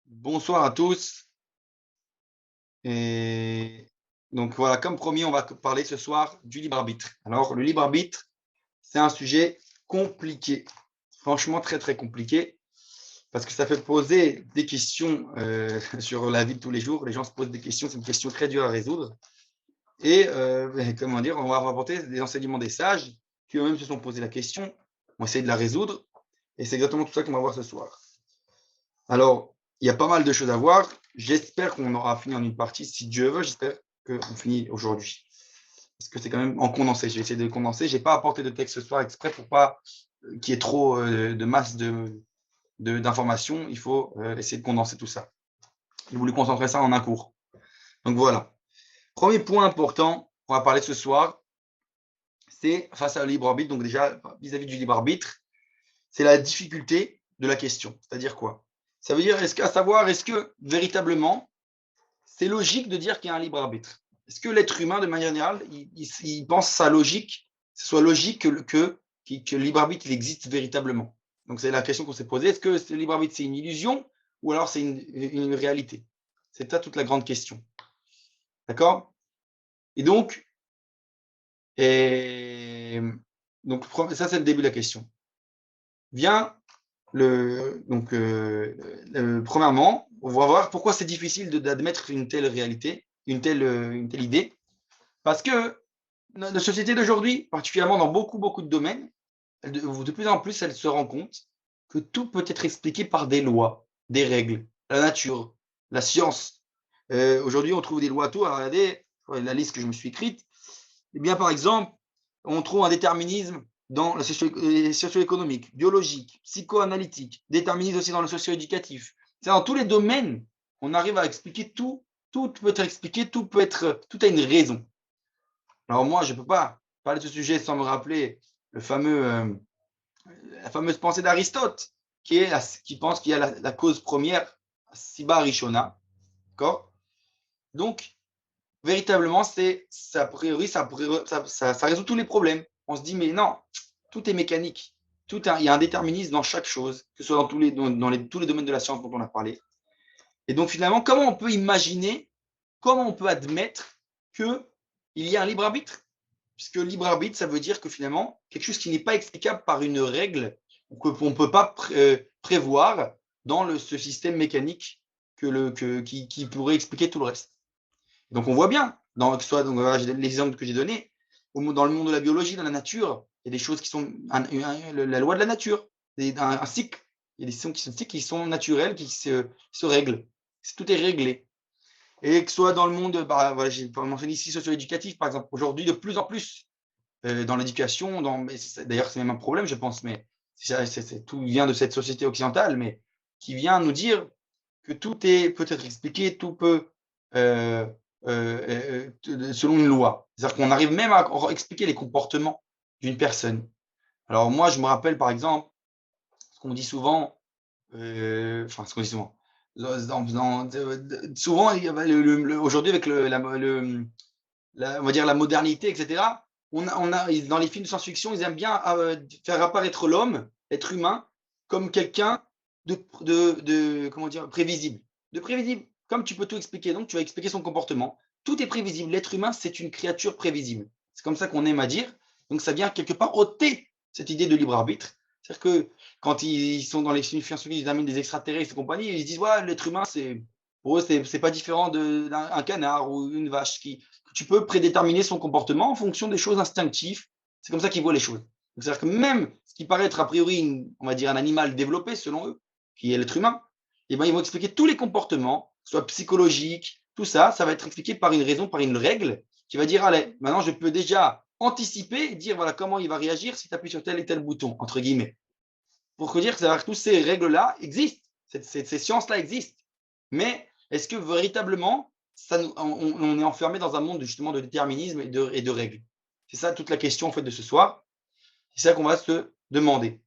Bonsoir à tous. Et donc voilà, comme promis, on va parler ce soir du libre arbitre. Alors, le libre arbitre, c'est un sujet compliqué, franchement très très compliqué, parce que ça fait poser des questions sur la vie de tous les jours. Les gens se posent des questions, c'est une question très dure à résoudre. Et comment dire, on va rapporter des enseignements des sages qui eux-mêmes se sont posé la question, ont essayé de la résoudre, et c'est exactement tout ça qu'on va voir ce soir. Alors, il y a pas mal de choses à voir. J'espère qu'on aura fini en une partie. Si Dieu veut, j'espère qu'on finit aujourd'hui. Parce que c'est quand même en condensé. Je vais essayer de condenser. Je n'ai pas apporté de texte ce soir exprès pour pas qu'il y ait trop de masse d'informations. Il faut essayer de condenser tout ça. J'ai voulu concentrer ça en un cours. Donc voilà. Premier point important qu'on va parler ce soir, c'est face à libre arbitre. Donc déjà, vis-à-vis du libre arbitre, c'est la difficulté de la question. C'est-à-dire quoi? Ça veut dire, à savoir, est-ce que véritablement, c'est logique de dire qu'il y a un libre arbitre? Est-ce que l'être humain, de manière générale, il pense sa logique, que ce soit logique que le libre arbitre il existe véritablement? Donc c'est la question qu'on s'est posée. Est-ce que le libre arbitre, c'est une illusion ou alors c'est une réalité? C'est ça toute la grande question. D'accord? Et donc, et, donc, ça, c'est le début de la question. Vient premièrement, on va voir pourquoi c'est difficile d'admettre une telle réalité, une telle idée. Parce que la société d'aujourd'hui, particulièrement dans beaucoup de domaines, de plus en plus, elle se rend compte que tout peut être expliqué par des lois, des règles, la nature, la science. Aujourd'hui, on trouve des lois à tout. Alors, regardez la liste que je me suis écrite. Eh bien, par exemple, on trouve un déterminisme dans le socio-économique, biologique, psychoanalytique, déterminisme aussi dans le socio-éducatif. C'est dans tous les domaines, on arrive à expliquer tout. Tout peut être expliqué, tout a une raison. Alors moi, je ne peux pas parler de ce sujet sans me rappeler la fameuse pensée d'Aristote, qui pense qu'il y a la cause première, Siba Rishona. D'accord? Donc, véritablement, a priori, ça résout tous les problèmes. On se dit, mais non, tout est mécanique. Il y a un déterminisme dans chaque chose, que ce soit tous les domaines de la science dont on a parlé. Et donc, finalement, comment on peut admettre qu'il y a un libre arbitre? Puisque libre arbitre, ça veut dire que finalement, quelque chose qui n'est pas explicable par une règle, ou qu'on ne peut pas prévoir dans ce système mécanique qui pourrait expliquer tout le reste. Donc on voit bien, l'exemple que j'ai donné, dans le monde de la biologie, dans la nature, il y a des choses qui sont la loi de la nature, un cycle. Il y a des cycles qui sont naturels, qui se règlent. Tout est réglé. Et que ce soit dans le monde, voilà, j'ai mentionné ici socio-éducatif, par exemple, aujourd'hui, de plus en plus, dans l'éducation, d'ailleurs c'est même un problème, je pense, mais tout vient de cette société occidentale, mais qui vient nous dire que tout peut être expliqué, tout peut, euh, selon une loi. C'est-à-dire qu'on arrive même à expliquer les comportements d'une personne. Alors moi, je me rappelle par exemple, ce qu'on dit souvent, enfin ce qu'on dit souvent, souvent, aujourd'hui avec on va dire la modernité, etc., dans les films de science-fiction, ils aiment bien faire apparaître l'homme, l'être humain, comme quelqu'un comment dire, prévisible. De prévisible. Comme tu peux tout expliquer, donc tu vas expliquer son comportement. Tout est prévisible. L'être humain, c'est une créature prévisible. C'est comme ça qu'on aime à dire. Donc ça vient quelque part ôter cette idée de libre arbitre. C'est-à-dire que quand ils sont dans les films science-fiction, ils amènent des extraterrestres et compagnie, ils se disent, ouais, l'être humain, pour eux, c'est pas différent d'un canard ou une vache tu peux prédéterminer son comportement en fonction des choses instinctives. C'est comme ça qu'ils voient les choses. C'est-à-dire que même ce qui paraît être a priori, on va dire, un animal développé selon eux, qui est l'être humain, eh ben, ils vont expliquer tous les comportements, soit psychologiques, tout ça, ça va être expliqué par une raison, par une règle, qui va dire, allez, maintenant je peux déjà anticiper et dire voilà comment il va réagir si tu appuies sur tel et tel bouton, entre guillemets. Pour dire que toutes ces règles-là existent, ces sciences-là existent. Mais est-ce que véritablement, on est enfermé dans un monde justement de déterminisme et de règles? C'est ça toute la question en fait de ce soir. C'est ça qu'on va se demander.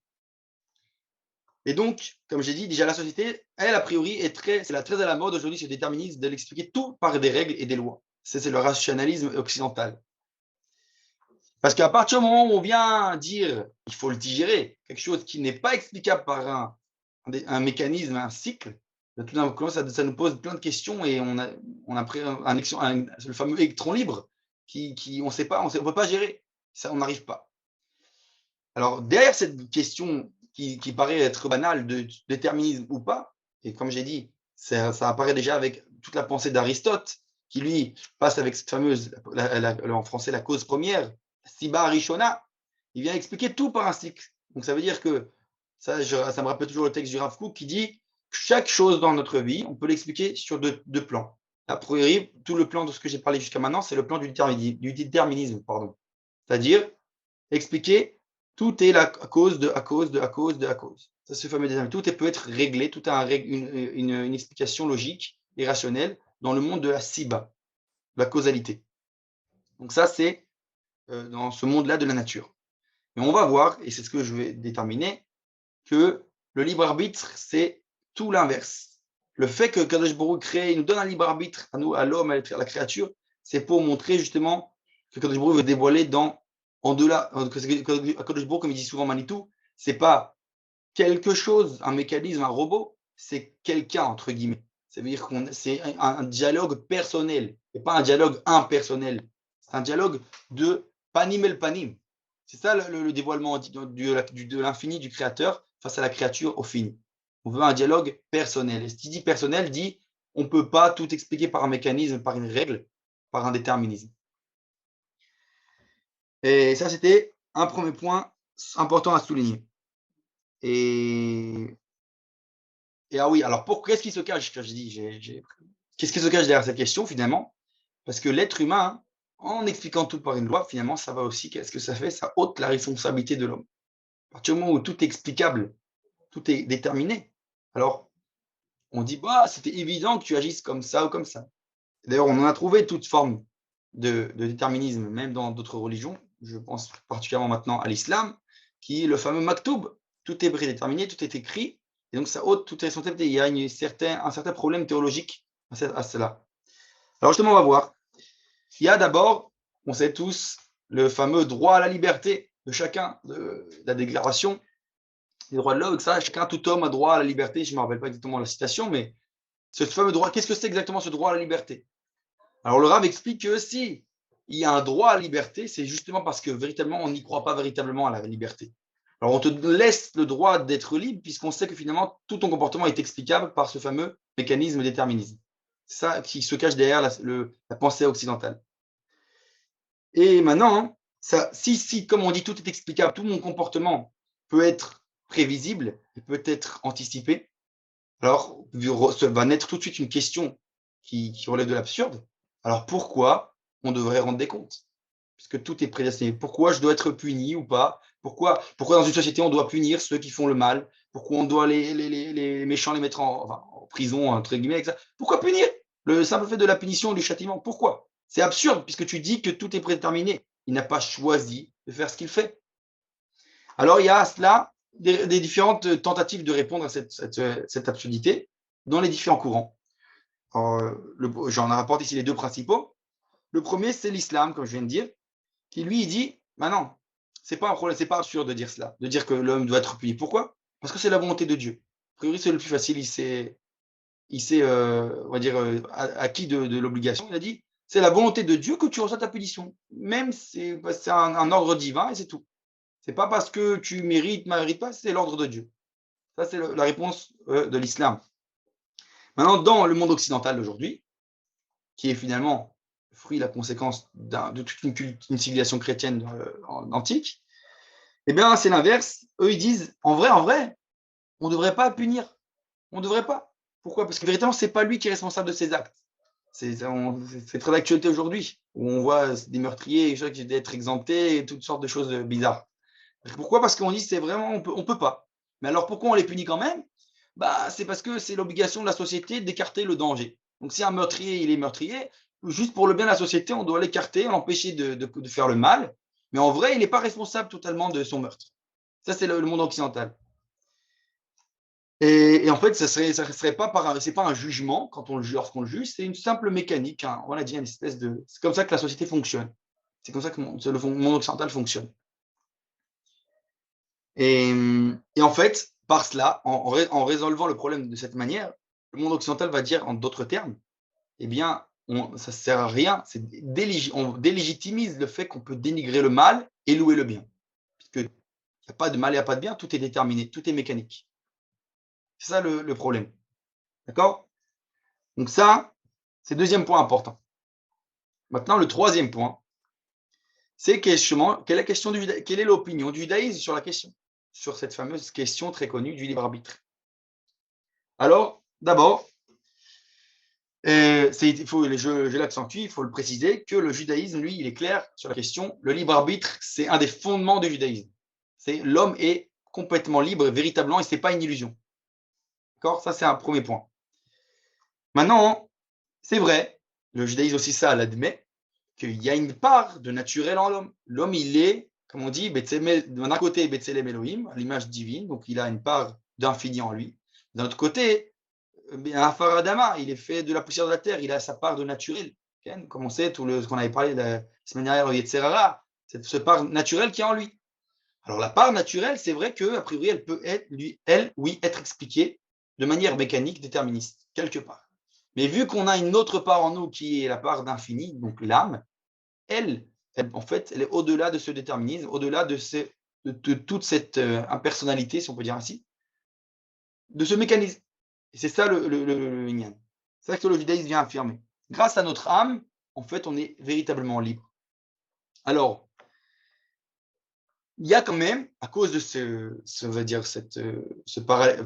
Et donc, comme j'ai dit, déjà la société, elle, a priori, c'est très à la mode aujourd'hui, ce déterminisme, de l'expliquer tout par des règles et des lois. C'est le rationalisme occidental. Parce qu'à partir du moment où on vient dire, il faut le digérer, quelque chose qui n'est pas explicable par un mécanisme, un cycle, Tout d'un coup, ça nous pose plein de questions et on a pris le fameux électron libre on ne sait pas, on ne peut pas gérer. Ça, on n'arrive pas. Alors, derrière cette question qui paraît être banale de déterminisme ou pas, et comme j'ai dit, ça apparaît déjà avec toute la pensée d'Aristote, qui lui passe avec cette fameuse, en français, la cause première, Siba Arishona, il vient expliquer tout par un cycle. Donc ça veut dire que, ça me rappelle toujours le texte du Rav Kook qui dit chaque chose dans notre vie, on peut l'expliquer sur deux plans. A priori, tout le plan de ce que j'ai parlé jusqu'à maintenant, c'est le plan du déterminisme, pardon. C'est-à-dire expliquer tout est la cause de, à cause de, à cause de, à cause. Ça, ce fameux déterminisme. Tout peut être réglé, tout a une explication logique et rationnelle dans le monde de la siba, de la causalité. Donc ça, c'est dans ce monde-là de la nature. Mais on va voir, et c'est ce que je vais déterminer, que le libre arbitre, c'est tout l'inverse. Le fait que Kadosh Baruch crée, il nous donne un libre arbitre à nous, à l'homme, à la créature, c'est pour montrer justement que Kadosh Baruch veut dévoiler en delà, Kadosh Baruch, comme il dit souvent Manitou, c'est pas quelque chose, un mécanisme, un robot, c'est quelqu'un, entre guillemets. Ça veut dire que c'est un dialogue personnel, et pas un dialogue impersonnel. C'est un dialogue de panim el panim. C'est ça le dévoilement de l'infini du créateur face à la créature au fini. On veut un dialogue personnel. Et ce qui dit personnel dit on ne peut pas tout expliquer par un mécanisme, par une règle, par un déterminisme. Et ça, c'était un premier point important à souligner. Et ah oui, alors qu'est-ce qui se cache, qu'est-ce qui se cache derrière cette question finalement? Parce que l'être humain, en expliquant tout par une loi, finalement, ça va aussi, qu'est-ce que ça fait? Ça ôte la responsabilité de l'homme. À partir du moment où tout est explicable, tout est déterminé, alors on dit, bah, c'était évident que tu agisses comme ça ou comme ça. D'ailleurs, on en a trouvé toute forme de déterminisme, même dans d'autres religions. Je pense particulièrement maintenant à l'islam, qui est le fameux maktoub. Tout est prédéterminé, tout est écrit, et donc ça ôte toute responsabilité. Il y a un certain problème théologique à cela. Alors justement, on va voir. Il y a d'abord, on sait tous, le fameux droit à la liberté de chacun, de la déclaration des droits de l'homme, ça, chacun, tout homme a droit à la liberté. Je ne me rappelle pas exactement la citation, mais ce fameux droit, qu'est-ce que c'est exactement ce droit à la liberté? Alors le Rav explique que si il y a un droit à la liberté, c'est justement parce que véritablement, on n'y croit pas véritablement à la liberté. Alors on te laisse le droit d'être libre puisqu'on sait que finalement, tout ton comportement est explicable par ce fameux mécanisme déterminisme. C'est ça qui se cache derrière la pensée occidentale. Et maintenant, si, comme on dit, tout est explicable, tout mon comportement peut être prévisible, peut être anticipé, alors va naître tout de suite une question qui relève de l'absurde. Alors pourquoi on devrait rendre des comptes? Puisque tout est prédestiné. Pourquoi je dois être puni ou pas? Pourquoi dans une société on doit punir ceux qui font le mal? Pourquoi on doit les méchants les mettre en prison, entre guillemets, etc. Pourquoi punir? Le simple fait de la punition et du châtiment, pourquoi? C'est absurde puisque tu dis que tout est prédéterminé. Il n'a pas choisi de faire ce qu'il fait. Alors il y a à cela des différentes tentatives de répondre à cette absurdité dans les différents courants. J'en rapporte ici les deux principaux. Le premier, c'est l'islam, comme je viens de dire, qui lui dit, bah non, c'est pas un problème, c'est pas absurde de dire cela, de dire que l'homme doit être puni. Pourquoi? Parce que c'est la volonté de Dieu. A priori, c'est le plus facile. Il s'est on va dire, acquis de l'obligation. Il a dit, c'est la volonté de Dieu que tu reçois ta punition. Même c'est un ordre divin et c'est tout. C'est pas parce que tu mérites pas, c'est l'ordre de Dieu. Ça, c'est la réponse de l'islam. Maintenant, dans le monde occidental d'aujourd'hui, qui est finalement le fruit, la conséquence de toute une civilisation chrétienne antique, eh bien, c'est l'inverse. Eux, ils disent, en vrai, on ne devrait pas punir. On ne devrait pas. Pourquoi? Parce que véritablement, ce n'est pas lui qui est responsable de ses actes. C'est très d'actualité aujourd'hui, où on voit des meurtriers, des gens qui doivent être exemptés, et toutes sortes de choses bizarres. Pourquoi? Parce qu'on dit, c'est vraiment, on peut pas. Mais alors, pourquoi on les punit quand même? Bah, c'est parce que c'est l'obligation de la société d'écarter le danger. Donc, si un meurtrier, il est meurtrier, juste pour le bien de la société, on doit l'écarter, l'empêcher de faire le mal. Mais en vrai, il n'est pas responsable totalement de son meurtre. Ça, c'est le monde occidental. Et en fait, ça serait pas c'est pas un jugement lorsqu'on le juge, c'est une simple mécanique. On a dit une espèce de. C'est comme ça que la société fonctionne. C'est comme ça que le monde occidental fonctionne. Et en fait, par cela, en résolvant le problème de cette manière, le monde occidental va dire en d'autres termes, eh bien, ça ne sert à rien. On délégitimise le fait qu'on peut dénigrer le mal et louer le bien. Parce qu'il n'y a pas de mal et il n'y a pas de bien, tout est déterminé, tout est mécanique. C'est ça le problème. D'accord? Donc ça, c'est le deuxième point important. Maintenant, le troisième point, c'est quelle est l'opinion du judaïsme sur la question, sur cette fameuse question très connue du libre arbitre. Alors, d'abord, je l'accentue, il faut le préciser, que le judaïsme, lui, il est clair sur la question. Le libre arbitre, c'est un des fondements du judaïsme. C'est l'homme est complètement libre, véritablement, et ce n'est pas une illusion. D'accord? Ça, c'est un premier point. Maintenant, c'est vrai, le judaïsme aussi, ça l'admet, qu'il y a une part de naturel en l'homme. L'homme, il est, comme on dit, d'un côté, Betselem Elohim, à l'image divine, donc il a une part d'infini en lui. D'un autre côté, un Faradama, il est fait de la poussière de la terre, il a sa part de naturel. Comme on sait, ce qu'on avait parlé la semaine dernière au Yetzerara, c'est ce part naturel qui est en lui. Alors la part naturelle, c'est vrai qu'a priori, elle peut être, être expliquée de manière mécanique, déterministe, quelque part. Mais vu qu'on a une autre part en nous qui est la part d'infini, donc l'âme, en fait, elle est au-delà de ce déterminisme, au-delà de toute cette impersonnalité, si on peut dire ainsi, de ce mécanisme. Et c'est ça le yin. C'est ça que le judaïsme vient affirmer. Grâce à notre âme, en fait, on est véritablement libre. Alors, il y a quand même, à cause de on va dire,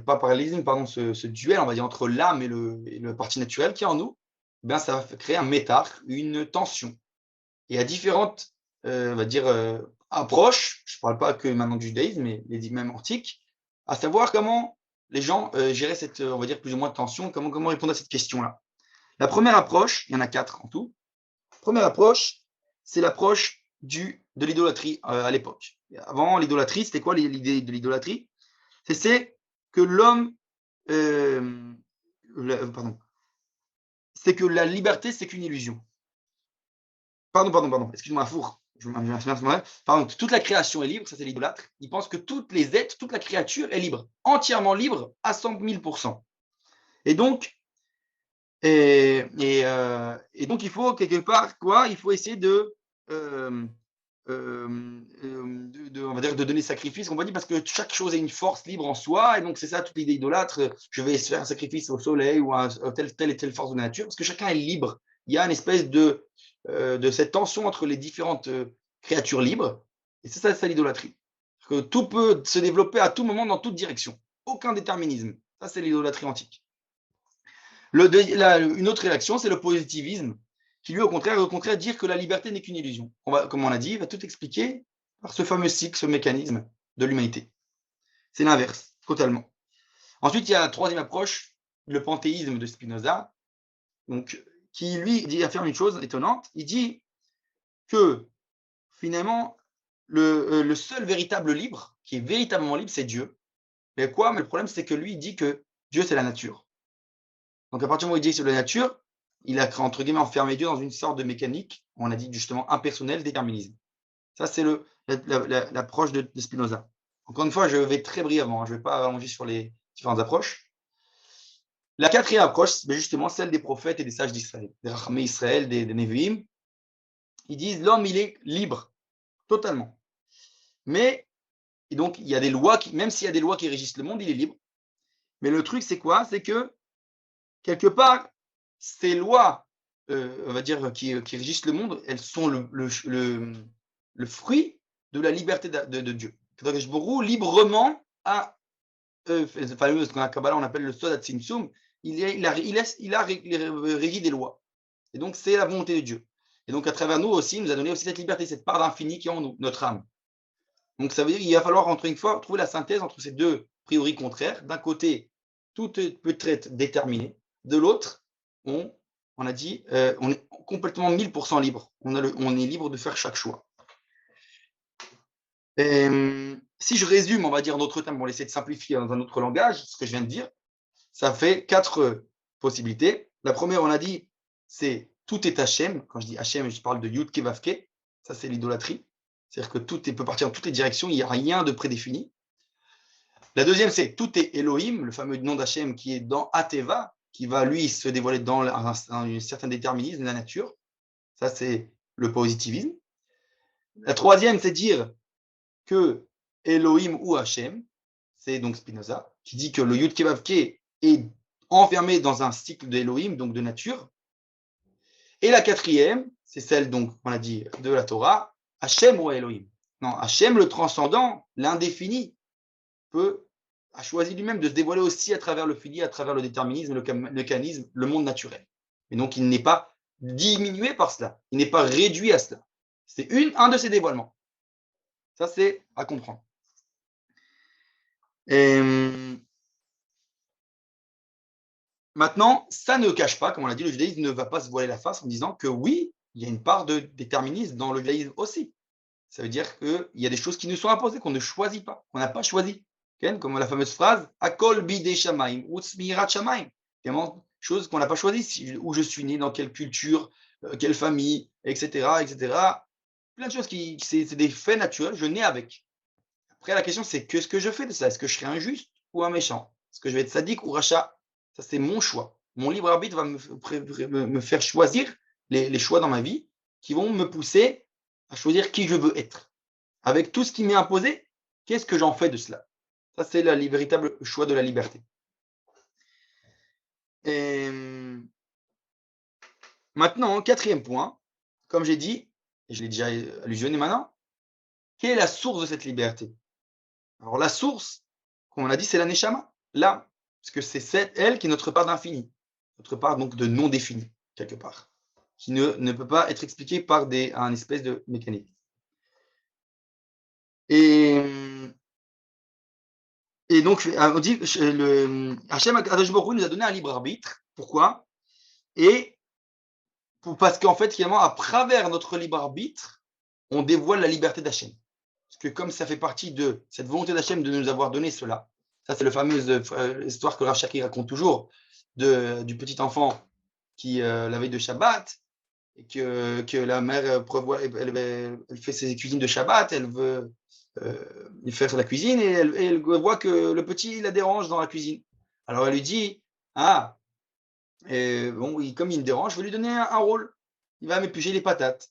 pas parallélisme, pardon, ce duel, on va dire, entre l'âme et le parti naturel qui est en nous, ben, ça va créer un métar, une tension. Et il y a différentes, on va dire, approches, je ne parle pas que maintenant du judaïsme, mais les même antiques, à savoir comment les gens géraient cette, on va dire, plus ou moins de tension, comment répondre à cette question-là. La première approche, il y en a 4 en tout. La première approche, c'est l'approche de l'idolâtrie à l'époque. Avant, l'idolâtrie, c'était quoi l'idée de l'idolâtrie? C'est que l'homme, pardon, c'est que la liberté, c'est qu'une illusion. Pardon, excuse-moi, four. Pardon, toute la création est libre, ça c'est l'idolâtre. Il pense que toutes les êtres, toute la créature est libre, entièrement libre à 100 000%. Et donc, et donc il faut quelque part, quoi, il faut essayer on va dire, de donner sacrifice, on va dire, parce que chaque chose a une force libre en soi, et donc c'est ça toute l'idée idolâtre, je vais faire un sacrifice au soleil ou à telle et telle force de nature, parce que chacun est libre. Il y a une espèce de cette tension entre les différentes créatures libres, et c'est ça l'idolâtrie. Que tout peut se développer à tout moment dans toute direction. Aucun déterminisme. Ça, c'est l'idolâtrie antique. Une autre réaction, c'est le positivisme, qui lui, au contraire, dire que la liberté n'est qu'une illusion. Comme on l'a dit, il va tout expliquer par ce fameux cycle, ce mécanisme de l'humanité. C'est l'inverse, totalement. Ensuite, il y a la troisième approche, le panthéisme de Spinoza, donc, qui lui affirme une chose étonnante. Il dit que finalement, le seul véritable libre, qui est véritablement libre, c'est Dieu. Mais le problème, c'est que lui, il dit que Dieu, c'est la nature. Donc, à partir du moment où il dit que c'est la nature, il a, entre guillemets, enfermé Dieu dans une sorte de mécanique, on a dit justement impersonnel, déterminisme. Ça, c'est l'approche de Spinoza. Encore une fois, je vais très brièvement, je ne vais pas allonger sur les différentes approches. La quatrième approche, c'est justement celle des prophètes et des sages d'Israël, des Rachamé Israël, des Nevi'im. Ils disent l'homme, il est libre, totalement. Mais, et donc, il y a des lois, même s'il y a des lois qui régissent le monde, il est libre. Mais le truc, c'est quoi? C'est que, quelque part, ces lois, on va dire, qui régissent le monde, elles sont le fruit de la liberté de Dieu. Donc, librement à, ce qu'on a Kabbalah, on appelle le Sodat Tzimtzum, il a régi des lois. Et donc, c'est la volonté de Dieu. Et donc, à travers nous aussi, il nous a donné aussi cette liberté, cette part d'infini qui est en nous, notre âme. Donc, ça veut dire qu'il va falloir, encore une fois, trouver la synthèse entre ces deux priori contraires. D'un côté, tout peut être déterminé. De l'autre, on a dit, on est complètement 1000% libre. On est libre de faire chaque choix. Et, si je résume, on va dire en d'autres termes, on va essayer de simplifier dans un autre langage, ce que je viens de dire, ça fait 4 possibilités. La première, on a dit, c'est tout est Hachem. Quand je dis Hachem, je parle de Yud Kevavke. Ça, c'est l'idolâtrie. C'est-à-dire que tout peut partir dans toutes les directions, il n'y a rien de prédéfini. La deuxième, c'est tout est Elohim, le fameux nom d'Hachem qui est dans Ateva. qui va, lui, se dévoiler dans un certain déterminisme de la nature. Ça, c'est le positivisme. La troisième, c'est dire que Elohim ou Hachem, c'est donc Spinoza, qui dit que le Yud Kevavke est enfermé dans un cycle d'Elohim, donc de nature. Et la quatrième, c'est celle, donc, on a dit, de la Torah, Hachem ou Elohim. Non, Hachem, le transcendant, l'indéfini, a choisi lui-même de se dévoiler aussi à travers le fini, à travers le déterminisme, le mécanisme, le monde naturel. Et donc, il n'est pas diminué par cela, il n'est pas réduit à cela. C'est un de ses dévoilements. Ça, c'est à comprendre. Et maintenant, ça ne cache pas, comme on l'a dit, le judaïsme ne va pas se voiler la face en disant que oui, il y a une part de déterminisme dans le judaïsme aussi. Ça veut dire qu'il y a des choses qui nous sont imposées, qu'on ne choisit pas, qu'on n'a pas choisi. Comme la fameuse phrase Akol bidei shamaim, utz mirat shamaim. Chose qu'on n'a pas choisi, où je suis né, dans quelle culture, quelle famille, etc., etc. Plein de choses c'est des faits naturels, je nais avec. Après, la question, c'est qu'est-ce que je fais de ça? Est-ce que je serai injuste ou un méchant? Est-ce que je vais être sadique ou rachat? Ça, c'est mon choix. Mon libre arbitre va me faire choisir les choix dans ma vie qui vont me pousser à choisir qui je veux être. Avec tout ce qui m'est imposé, qu'est-ce que j'en fais de cela? Ça, c'est le véritable choix de la liberté. Et maintenant, quatrième point, comme j'ai dit, et je l'ai déjà allusionné maintenant, quelle est la source de cette liberté? Alors, la source, comme on a dit, c'est la Neshama, là, parce que c'est elle qui est notre part d'infini, notre part donc de non défini, quelque part, qui ne peut pas être expliquée par un espèce de mécanique. Et donc, on dit, Hachem Akadosh Baruch Hu nous a donné un libre arbitre. Pourquoi? Parce qu'en fait, finalement, à travers notre libre arbitre, on dévoile la liberté d'Hachem. Parce que comme ça fait partie de cette volonté d'Hachem de nous avoir donné cela, ça c'est la fameuse histoire que Rav Shaki raconte toujours, du petit enfant qui, la veille de Shabbat, et que la mère prévoit, elle fait ses cuisines de Shabbat, elle veut faire la cuisine, et elle voit que le petit la dérange dans la cuisine. Alors elle lui dit, ah, bon, comme il me dérange, je vais lui donner un rôle. Il va m'éplucher les patates.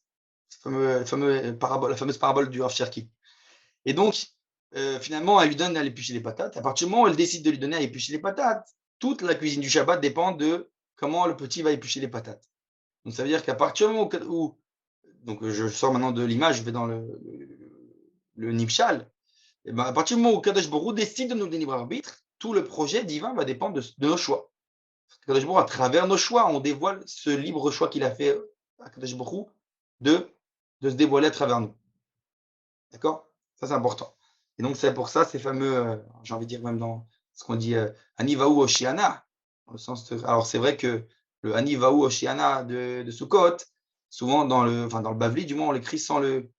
La fameuse parabole du Rav Cherki. Et donc, finalement, elle lui donne à éplucher les patates. À partir du moment où elle décide de lui donner à éplucher les patates, toute la cuisine du Shabbat dépend de comment le petit va éplucher les patates. Donc, ça veut dire qu'à partir du moment où donc je sors maintenant de l'image, je vais dans le Nipshal, et ben, à partir du moment où Kadosh Baruch Hu décide de nous donner libre arbitre, tout le projet divin va dépendre de nos choix. Kadosh Baruch Hu, à travers nos choix, on dévoile ce libre choix qu'il a fait à Kadosh Baruch Hu de se dévoiler à travers nous. D'accord? Ça, c'est important. Et donc, c'est pour ça, ces fameux, j'ai envie de dire même dans ce qu'on dit Anivaou Oshiana, dans le sens alors, c'est vrai que le Anivaou Oshiana de Sukkot, souvent dans le Bavli, du moins, on l'écrit sans le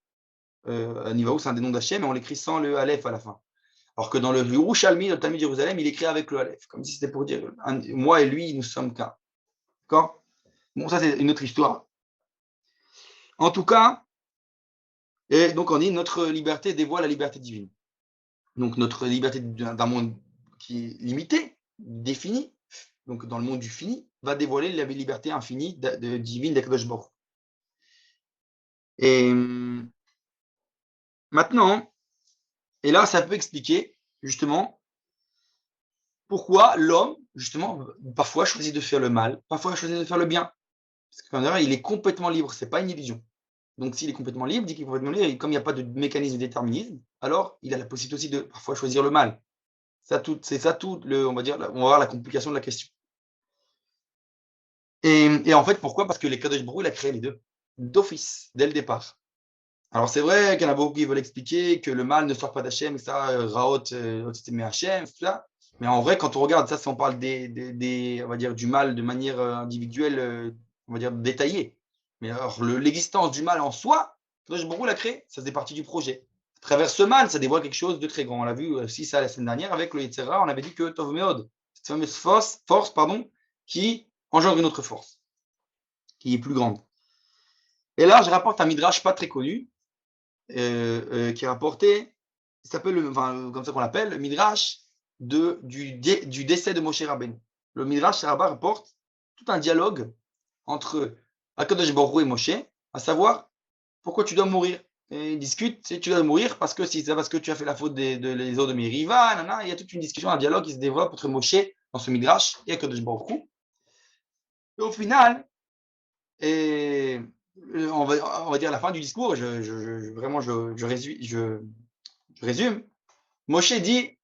Anivaou, c'est un des noms d'Hachem, mais on l'écrit sans le Aleph à la fin. Alors que dans le Yerushalmi, le Talmud de Jérusalem, il écrit avec le Aleph, comme si c'était pour dire moi et lui, nous sommes qu'un. D'accord? Bon, ça, c'est une autre histoire. En tout cas, et donc on dit notre liberté dévoile la liberté divine. Donc notre liberté d'un monde qui est limité, défini, donc dans le monde du fini, va dévoiler la liberté infinie divine d'Akadosh Baruch. Et maintenant, et là, ça peut expliquer justement pourquoi l'homme, justement, parfois choisit de faire le mal, parfois choisit de faire le bien. Parce qu'en général, il est complètement libre, ce n'est pas une illusion. Donc s'il est complètement libre, dit qu'il est complètement libre, et comme il n'y a pas de mécanisme de déterminisme, alors il a la possibilité aussi de parfois choisir le mal. C'est ça tout, on va voir la complication de la question. Et en fait, pourquoi? Parce que les Kadosh Baruch Hu, il a créé les deux, d'office, dès le départ. Alors c'est vrai qu'il y en a beaucoup qui veulent expliquer que le mal ne sort pas d'Hachem, et ça, Raot, mais Hachem, tout ça. Mais en vrai, quand on regarde ça, si on parle on va dire, du mal de manière individuelle, on va dire détaillée. Mais alors, l'existence du mal en soi, Kadosh Baruch Hu l'a créé, ça faisait partie du projet. À travers ce mal, ça dévoile quelque chose de très grand. On l'a vu aussi ça la semaine dernière avec le Yetzirah, on avait dit que Tov Meod, cette fameuse force qui engendre une autre force, qui est plus grande. Et là, je rapporte un midrash pas très connu, qui est rapporté, il s'appelle, comme ça qu'on l'appelle, le midrash du décès de Moshe Rabbeinu. le Midrash Rabbah rapporte tout un dialogue entre Akadosh Baruch Hu et Moshe, à savoir pourquoi tu dois mourir. Et ils discutent si tu dois mourir parce que si c'est parce que tu as fait la faute les eaux de Meriva, il y a toute une discussion, un dialogue qui se développe entre Moshe dans ce Midrash et Akadosh Baruch Hu. Et au final, et on va dire à la fin du discours, vraiment je résume. Moshe dit,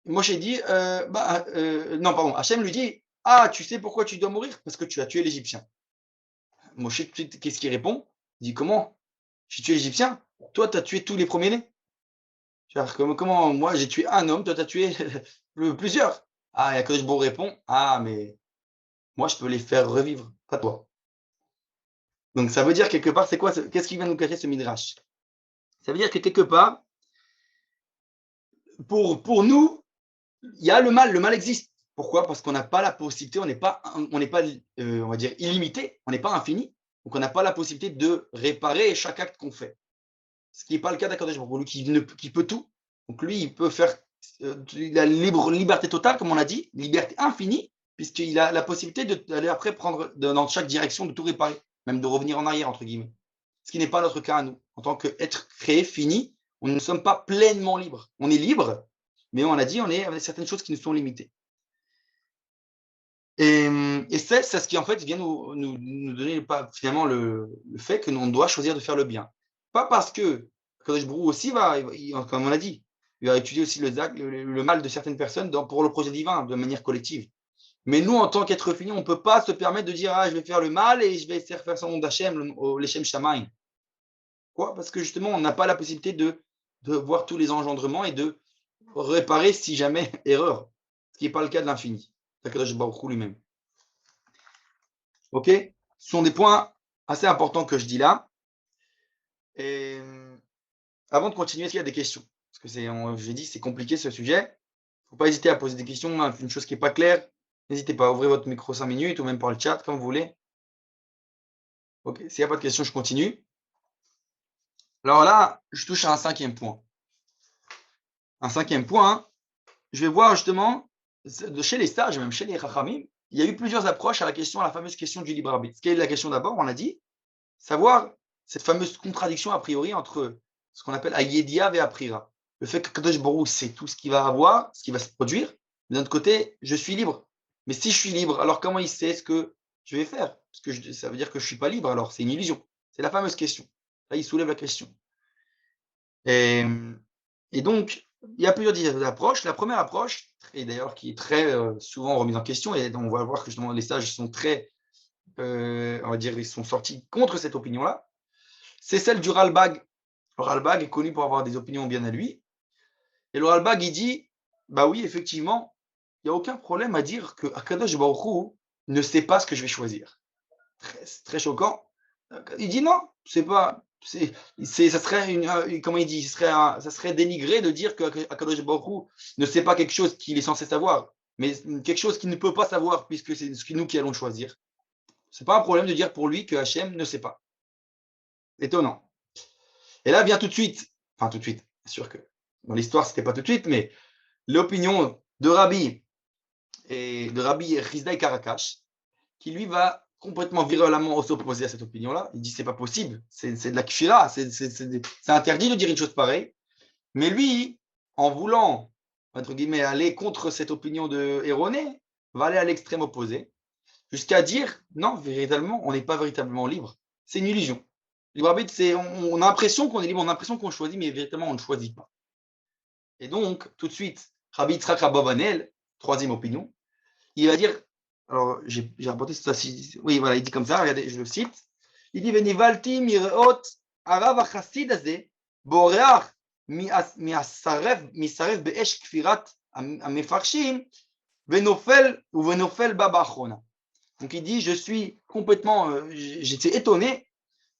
non, pardon, Hachem lui dit, ah, tu sais pourquoi tu dois mourir? Parce que tu as tué l'Égyptien. Moshe, qu'est-ce qu'il répond? Il dit, comment? J'ai tué l'Égyptien? Toi, tu as tué tous les premiers-nés. Comment moi, j'ai tué un homme, toi, tu as tué plusieurs. Ah, et Akadosh Baruch Hu répond, ah, mais moi, je peux les faire revivre, pas toi. Donc, ça veut dire quelque part, c'est quoi? Qu'est-ce qui vient nous cacher ce midrash? Ça veut dire que quelque part, pour nous, il y a le mal existe. Pourquoi? Parce qu'on n'a pas la possibilité, on n'est pas on va dire, illimité, on n'est pas infini, donc on n'a pas la possibilité de réparer chaque acte qu'on fait. Ce qui n'est pas le cas d'Akadosh Baruch Hu, qui peut tout. Donc lui, il peut faire, il a liberté totale, comme on a dit, liberté infinie, puisqu'il a la possibilité d'aller après prendre dans chaque direction, de tout réparer, même de revenir en arrière, entre guillemets. Ce qui n'est pas notre cas à nous. En tant qu'être créé, fini, on ne sommes pas pleinement libres. On est libre, mais on a dit, on est avec certaines choses qui nous sont limitées. Et c'est ce qui, en fait, vient nous donner finalement le fait que l'on doit choisir de faire le bien. Pas parce que Kadosh Baruch Hu aussi comme on a dit, il va étudier aussi le mal de certaines personnes pour le projet divin, de manière collective. Mais nous, en tant qu'être fini, on ne peut pas se permettre de dire, ah, je vais faire le mal et je vais essayer de faire son nom d'Hachem, l'Echem Shamaï. Quoi? Parce que justement, on n'a pas la possibilité de voir tous les engendrements et de réparer si jamais erreur, ce qui n'est pas le cas de l'infini. Kadosh Baruch Hu lui-même. Ok? Ce sont des points assez importants que je dis là. Et avant de continuer, est-ce qu'il y a des questions? Parce que j'ai dit, c'est compliqué ce sujet. Il ne faut pas hésiter à poser des questions. Une chose qui n'est pas claire, n'hésitez pas à ouvrir votre micro 5 minutes ou même par le chat, comme vous voulez. Ok, s'il n'y a pas de questions, je continue. Alors là, je touche à un cinquième point. Un cinquième point, je vais voir justement, chez les sages, même chez les Chachamim, il y a eu plusieurs approches à la fameuse question du libre arbitre. Quelle est la question d'abord? On a dit, savoir cette fameuse contradiction a priori entre ce qu'on appelle Ayedia et Aprira. Le fait que Kadosh Baruch Hu sait tout ce qu'il va avoir, ce qui va se produire. D'un autre côté, je suis libre. Mais si je suis libre, alors comment il sait ce que je vais faire? Parce que ça veut dire que je ne suis pas libre, alors c'est une illusion. C'est la fameuse question. Là, il soulève la question. Et donc, il y a plusieurs approches. La première approche, et d'ailleurs qui est très souvent remise en question, et on va voir que justement les sages sont très, on va dire, ils sont sortis contre cette opinion-là, c'est celle du Ralbag. Le Ralbag est connu pour avoir des opinions bien à lui. Et le Ralbag, il dit, bah oui, effectivement, il n'y a aucun problème à dire que Akadosh Baruch Hu ne sait pas ce que je vais choisir. Très, très choquant. Il dit non, c'est pas, ça serait comment il dit, ça serait dénigré de dire que Akadosh Baruch Hu ne sait pas quelque chose qu'il est censé savoir, mais quelque chose qu'il ne peut pas savoir puisque c'est nous qui allons choisir. C'est pas un problème de dire pour lui que Hachem ne sait pas. Étonnant. Et là vient tout de suite, bien sûr que dans l'histoire c'était pas tout de suite, mais l'opinion de Rabbi Rizdai Karakash, qui lui va complètement violemment s'opposer à cette opinion-là. Il dit c'est pas possible, c'est de la kfira, c'est interdit de dire une chose pareille. Mais lui, en voulant, entre guillemets, aller contre cette opinion erronée, va aller à l'extrême opposé, jusqu'à dire non, véritablement, on n'est pas véritablement libre. C'est une illusion. Libre arbitre, on a l'impression qu'on est libre, on a l'impression qu'on choisit, mais véritablement, on ne choisit pas. Et donc, tout de suite, Rabbi Yitzhak Rabbanel, troisième opinion, il va dire, alors j'ai rapporté ça, oui, voilà, il dit comme ça, regardez, je le cite, il dit Venivalti mirot arav achassid הזה בורח מסרב באש כפירת המפרשים ונופל בה באחרונה. Donc il dit, je suis complètement, j'étais étonné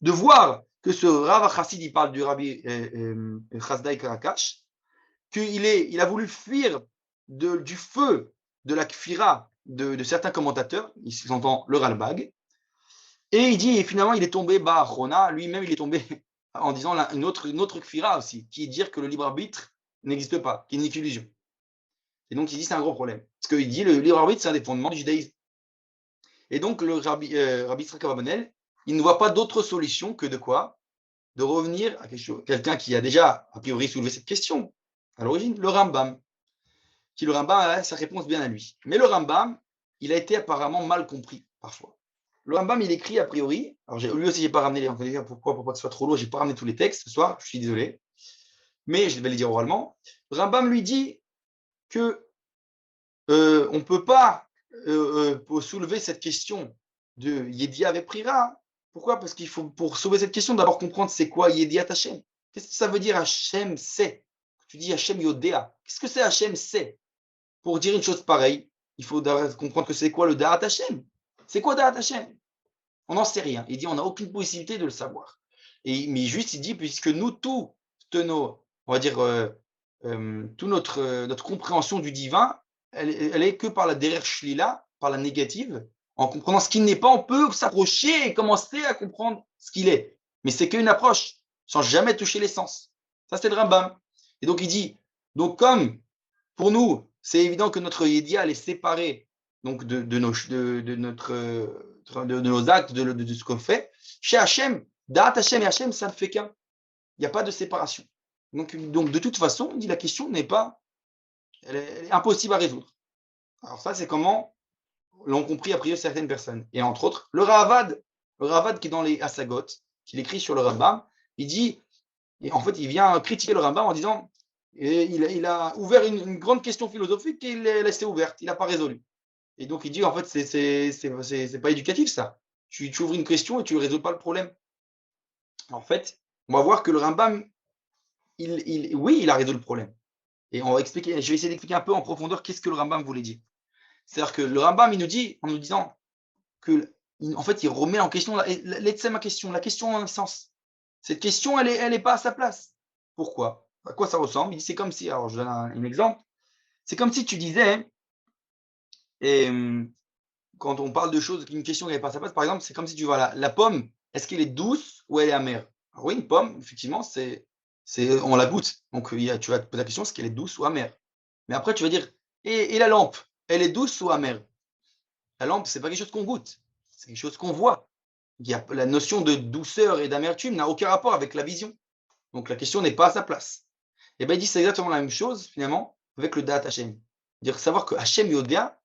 de voir que ce Rav Chassid, il parle du Rabbi Chazdai Karakash, qu'il a voulu fuir du feu de la kfira de certains commentateurs, il s'entend le Ralbag, et il dit, et finalement, il est tombé Ba'achona, lui-même, il est tombé en disant une autre kfira aussi, qui est dire que le libre arbitre n'existe pas, qui n'est qu'une illusion. Et donc, il dit c'est un gros problème. Parce qu'il dit le libre arbitre, c'est un des fondements du judaïsme. Et donc, le Rabbi Yitzhak Abravanel, il ne voit pas d'autre solution que de quoi? De revenir à quelqu'un qui a déjà, a priori, soulevé cette question à l'origine, le Rambam. Qui le Rambam a sa réponse bien à lui. Mais le Rambam, il a été apparemment mal compris parfois. Le Rambam, il écrit a priori, alors lui aussi, je n'ai pas ramené les. Pourquoi que ce soit trop lourd, je n'ai pas ramené tous les textes ce soir, je suis désolé, mais je vais les dire oralement. Le Rambam lui dit que on ne peut pas soulever cette question de Yedia avec Prira. Pourquoi? Parce qu'il faut, pour soulever cette question, d'abord comprendre c'est quoi Yedia Hashem. Qu'est-ce que ça veut dire Hashem sait? Tu dis Hashem Yodea. Qu'est-ce que c'est Hashem sait? Pour dire une chose pareille, il faut comprendre que c'est quoi le Da'at Hashem. C'est quoi Da'at Hashem? On n'en sait rien. Il dit on n'a aucune possibilité de le savoir. Mais juste, il dit, puisque nous, tout nos, on va dire, toute notre compréhension du divin, elle est que par la derrière shlila, par la négative. En comprenant ce qu'il n'est pas, on peut s'approcher et commencer à comprendre ce qu'il est. Mais c'est qu'une approche, sans jamais toucher l'essence. Ça, c'est le Rambam. Et donc, il dit, donc comme pour nous, c'est évident que notre Yedia, elle est séparée donc de nos actes, de ce qu'on fait. Chez Hachem, Da'at Hachem et Hachem, ça ne fait qu'un. Il n'y a pas de séparation. Donc, de toute façon, on dit la question n'est pas, elle est impossible à résoudre. Alors ça, c'est comment l'ont compris a priori certaines personnes. Et entre autres, le Ravad qui est dans les Hasagot, qu'il écrit sur le Rambam, il dit, et en fait, il vient critiquer le Rambam en disant, et il a ouvert une grande question philosophique et il l'a laissée ouverte, il n'a pas résolu. Et donc il dit en fait, c'est pas éducatif ça. Tu ouvres une question et tu ne résous pas le problème. En fait, on va voir que le Rambam, oui, il a résolu le problème. Et on va expliquer, je vais essayer d'expliquer un peu en profondeur qu'est-ce que le Rambam voulait dire. C'est-à-dire que le Rambam, il nous dit, en nous disant que, en fait, il remet en question la question en un sens. Cette question, elle est pas à sa place. Pourquoi? À quoi ça ressemble? Il dit, c'est comme si, alors je donne un exemple, c'est comme si tu disais, et quand on parle de choses, une question qui n'est pas à sa place, par exemple, c'est comme si tu vois la pomme, est-ce qu'elle est douce ou elle est amère? Alors oui, une pomme, effectivement, on la goûte. Donc tu vas te poser la question, est-ce qu'elle est douce ou amère? Mais après, tu vas dire, et la lampe, elle est douce ou amère? La lampe, c'est pas quelque chose qu'on goûte, c'est quelque chose qu'on voit. La notion de douceur et d'amertume n'a aucun rapport avec la vision. Donc la question n'est pas à sa place. Et bien il dit c'est exactement la même chose finalement avec le Da'at Hashem. Dire savoir que Hashem Yodea,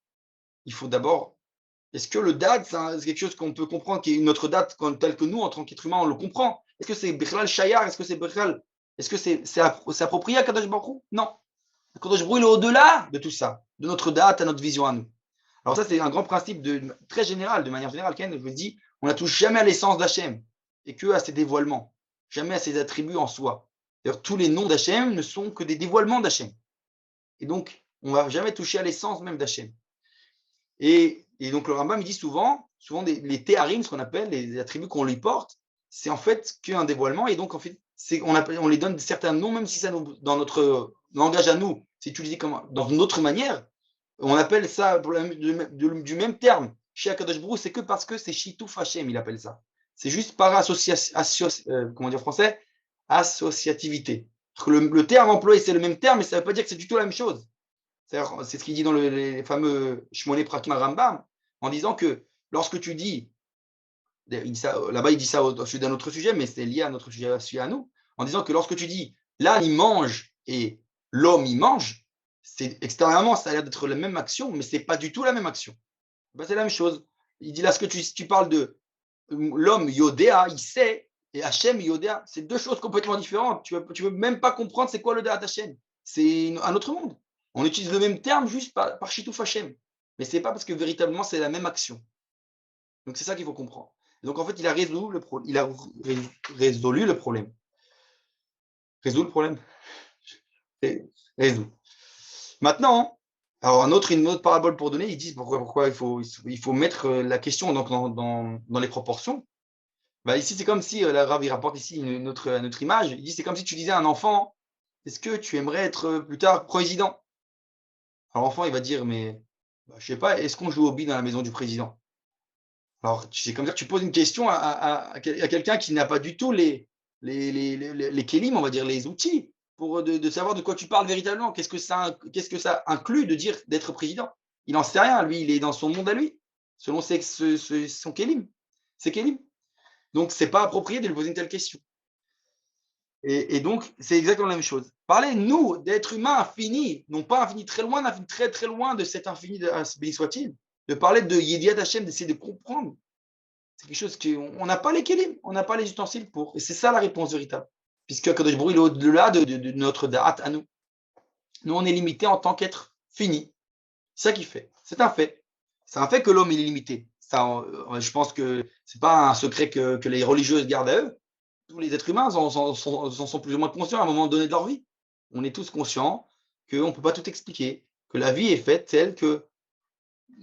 il faut d'abord. Est-ce que le Da'at, c'est quelque chose qu'on peut comprendre, qui est notre date telle que nous, en tant qu'être humain, on le comprend? Est-ce que c'est Bichlal Shayar? Est-ce que c'est Bichlal? Est-ce que c'est approprié à Kadosh Baruch Hu? Non. Kadosh Baruch Hu, il est au-delà de tout ça, de notre date à notre vision à nous. Alors ça, c'est un grand principe très général, de manière générale. Ken, je vous dis, on ne touche jamais à l'essence d'Hachem et que à ses dévoilements, jamais à ses attributs en soi. D'ailleurs, tous les noms d'Hachem ne sont que des dévoilements d'Hachem. Et donc, on ne va jamais toucher à l'essence même d'Hachem. Et donc, le Rambam, il dit souvent les théarim, ce qu'on appelle, les attributs qu'on lui porte, c'est en fait qu'un dévoilement. Et donc, en fait, on les donne certains noms, même si ça dans notre langage à nous, c'est utilisé dans une autre manière. On appelle ça du même terme. Chez Akadosh Baruch Hu, c'est que parce que c'est Shitouf Hashem, il appelle ça. C'est juste par comment dire en français, associativité. Le terme employé, c'est le même terme, mais ça ne veut pas dire que c'est du tout la même chose. C'est ce qu'il dit dans les fameux Shmoné Prakim Rambam, en disant que lorsque tu dis, là-bas il dit ça au sujet d'un autre sujet, mais c'est lié à notre sujet à nous, en disant que lorsque tu dis l'âne il mange et l'homme il mange, extérieurement ça a l'air d'être la même action, mais ce n'est pas du tout la même action. Ben, c'est la même chose. Il dit là, ce que tu parles de l'homme Yodéa, il sait, et Hachem Yodéa, c'est deux choses complètement différentes. Tu ne peux même pas comprendre c'est quoi le Da'at Hachem. C'est un autre monde. On utilise le même terme juste par Shitouf Hachem. Mais ce n'est pas parce que véritablement c'est la même action. Donc c'est ça qu'il faut comprendre. Et donc en fait, il a résolu le problème. Résout le problème. Résout. Maintenant, alors une autre parabole pour donner, ils disent pourquoi il faut mettre la question dans les proportions. Bah, ici, c'est comme si, la Rav, il rapporte ici une autre image, il dit c'est comme si tu disais à un enfant, est-ce que tu aimerais être plus tard président? Alors l'enfant, il va dire, mais je sais pas, est-ce qu'on joue au billes dans la maison du président? Alors, c'est comme ça que tu poses une question à quelqu'un qui n'a pas du tout les kélim, on va dire, les outils. de savoir de quoi tu parles véritablement. Qu'est-ce que ça inclut de dire d'être président? Il n'en sait rien. Lui, il est dans son monde à lui, selon son kélim. C'est kélim. Donc, ce n'est pas approprié de lui poser une telle question. Et donc, c'est exactement la même chose. Parler, nous, d'être humains infinis, non pas infini très loin, infini très très loin de cet infini, béni soit-il, de parler de Yediat Hashem, d'essayer de comprendre. C'est quelque chose qu'on n'a pas les kélim, on n'a pas les ustensiles pour. Et c'est ça la réponse véritable. Puisque Kadosh Baruch Hu, il est au-delà de notre da'at à nous. Nous, on est limité en tant qu'être fini. C'est ça qui fait. C'est un fait. C'est un fait que l'homme est limité. Ça, je pense que ce n'est pas un secret que les religieuses gardent à eux. Tous les êtres humains en sont plus ou moins conscients à un moment donné de leur vie. On est tous conscients qu'on ne peut pas tout expliquer, que la vie est faite telle que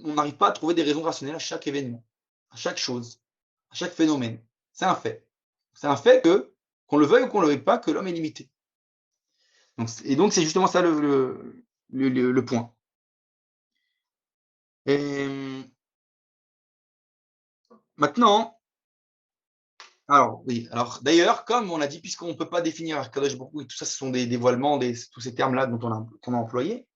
on n'arrive pas à trouver des raisons rationnelles à chaque événement, à chaque chose, à chaque phénomène. C'est un fait. C'est un fait que, qu'on le veuille ou qu'on ne le veuille pas, que l'homme est limité. Et donc, c'est justement ça le point. Et maintenant, alors oui, alors d'ailleurs, comme on a dit, puisqu'on ne peut pas définir Kadosh Baruch Hu, et tout ça, ce sont des dévoilements, tous ces termes-là qu'on a employés,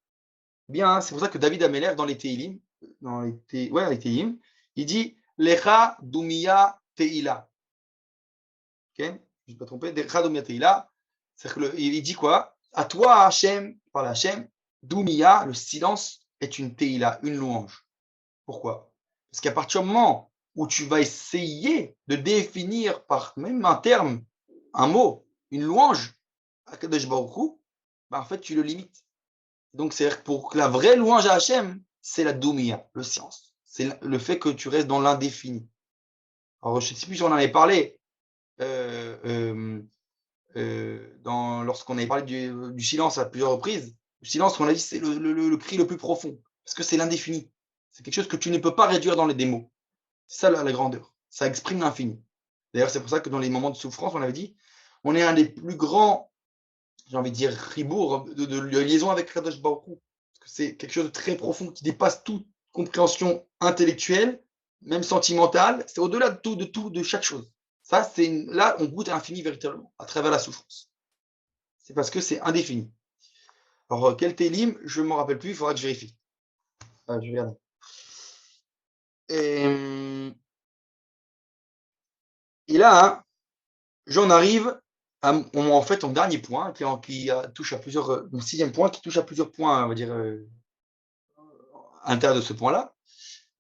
bien, c'est pour ça que David Ameller, dans les Teilim, les Teilim, il dit Lecha Dumia Teila. Ok, je ne me suis pas trompé, Lecha Dumia Teila, il dit quoi? À toi, Hachem, par Hachem, Dumia, le silence, est une Teila, une louange. Pourquoi? Parce qu'à partir du moment où tu vas essayer de définir par même un terme, un mot, une louange à Kadosh Baruch Hu, bah en fait, tu le limites. Donc, c'est-à-dire que pour la vraie louange à Hachem, c'est la Doumia, le silence. C'est le fait que tu restes dans l'indéfini. Alors, je ne sais plus si on en avait parlé lorsqu'on avait parlé du silence à plusieurs reprises. Le silence, on a dit, c'est le cri le plus profond, parce que c'est l'indéfini. C'est quelque chose que tu ne peux pas réduire dans des mots. C'est ça la grandeur. Ça exprime l'infini. D'ailleurs, c'est pour ça que dans les moments de souffrance, on avait dit, on est un des plus grands, j'ai envie de dire, ribours de liaison avec Kadosh Baruch Hu. Parce que c'est quelque chose de très profond qui dépasse toute compréhension intellectuelle, même sentimentale. C'est au-delà de tout, de chaque chose. Ça, là, on goûte à l'infini véritablement, à travers la souffrance. C'est parce que c'est indéfini. Alors, quel télim, je ne m'en rappelle plus, il faudra que je vérifie. Je vais regarder. Et là, j'en arrive en fait au dernier point qui touche à plusieurs, mon sixième point qui touche à plusieurs points, on va dire, à l'intérieur de ce point-là.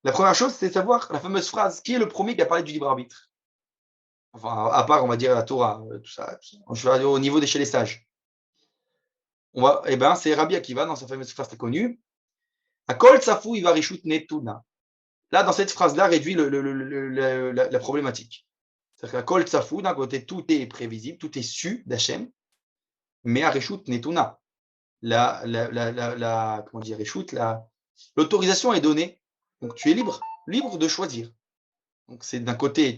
La première chose, c'est de savoir la fameuse phrase qui est le premier qui a parlé du libre arbitre. Enfin, à part, on va dire, la Torah, tout ça. Je vais aller au niveau des chez les sages. C'est Rabbi Akiva dans sa fameuse phrase très connue. Akol tsafou ivarishut netuna. Là, dans cette phrase-là, réduit la problématique. C'est-à-dire qu'à Kol Tsafou, d'un côté, tout est prévisible, tout est su d'Hachem, mais à Reshut Netuna, comment dire, l'autorisation est donnée, donc tu es libre de choisir. Donc c'est d'un côté,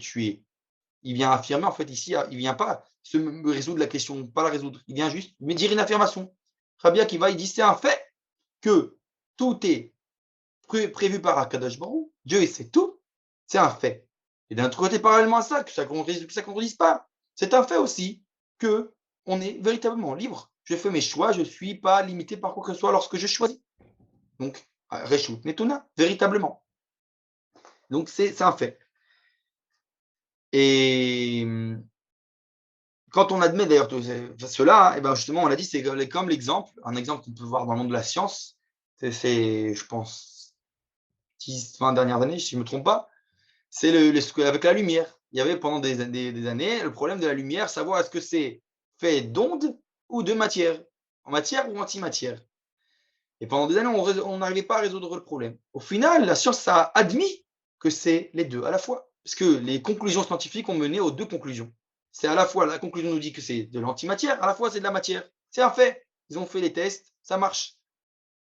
il vient affirmer, en fait, ici, il vient pas se résoudre la question, pas la résoudre, il vient juste me dire une affirmation. Rabbi Akiva, il dit, c'est un fait que tout est prévu par Akadosh Baruch Hu, Dieu il sait tout, c'est un fait. Et d'un autre côté, parallèlement à ça, que ça ne contredise pas, c'est un fait aussi que on est véritablement libre. Je fais mes choix, je ne suis pas limité par quoi que ce soit lorsque je choisis. Donc, Reshut Netuna, véritablement. Donc, c'est un fait. Et quand on admet d'ailleurs cela, et ben justement, on l'a dit, c'est comme l'exemple, un exemple qu'on peut voir dans le monde de la science, c'est je pense, 10-20 dernières années, si je ne me trompe pas, c'est avec la lumière. Il y avait pendant des années le problème de la lumière, savoir est-ce que c'est fait d'onde ou de matière, en matière ou antimatière. Et pendant des années, on n'arrivait pas à résoudre le problème. Au final, la science a admis que c'est les deux à la fois, parce que les conclusions scientifiques ont mené aux deux conclusions. C'est à la fois, la conclusion nous dit que c'est de l'antimatière, à la fois c'est de la matière. C'est un fait. Ils ont fait les tests, ça marche.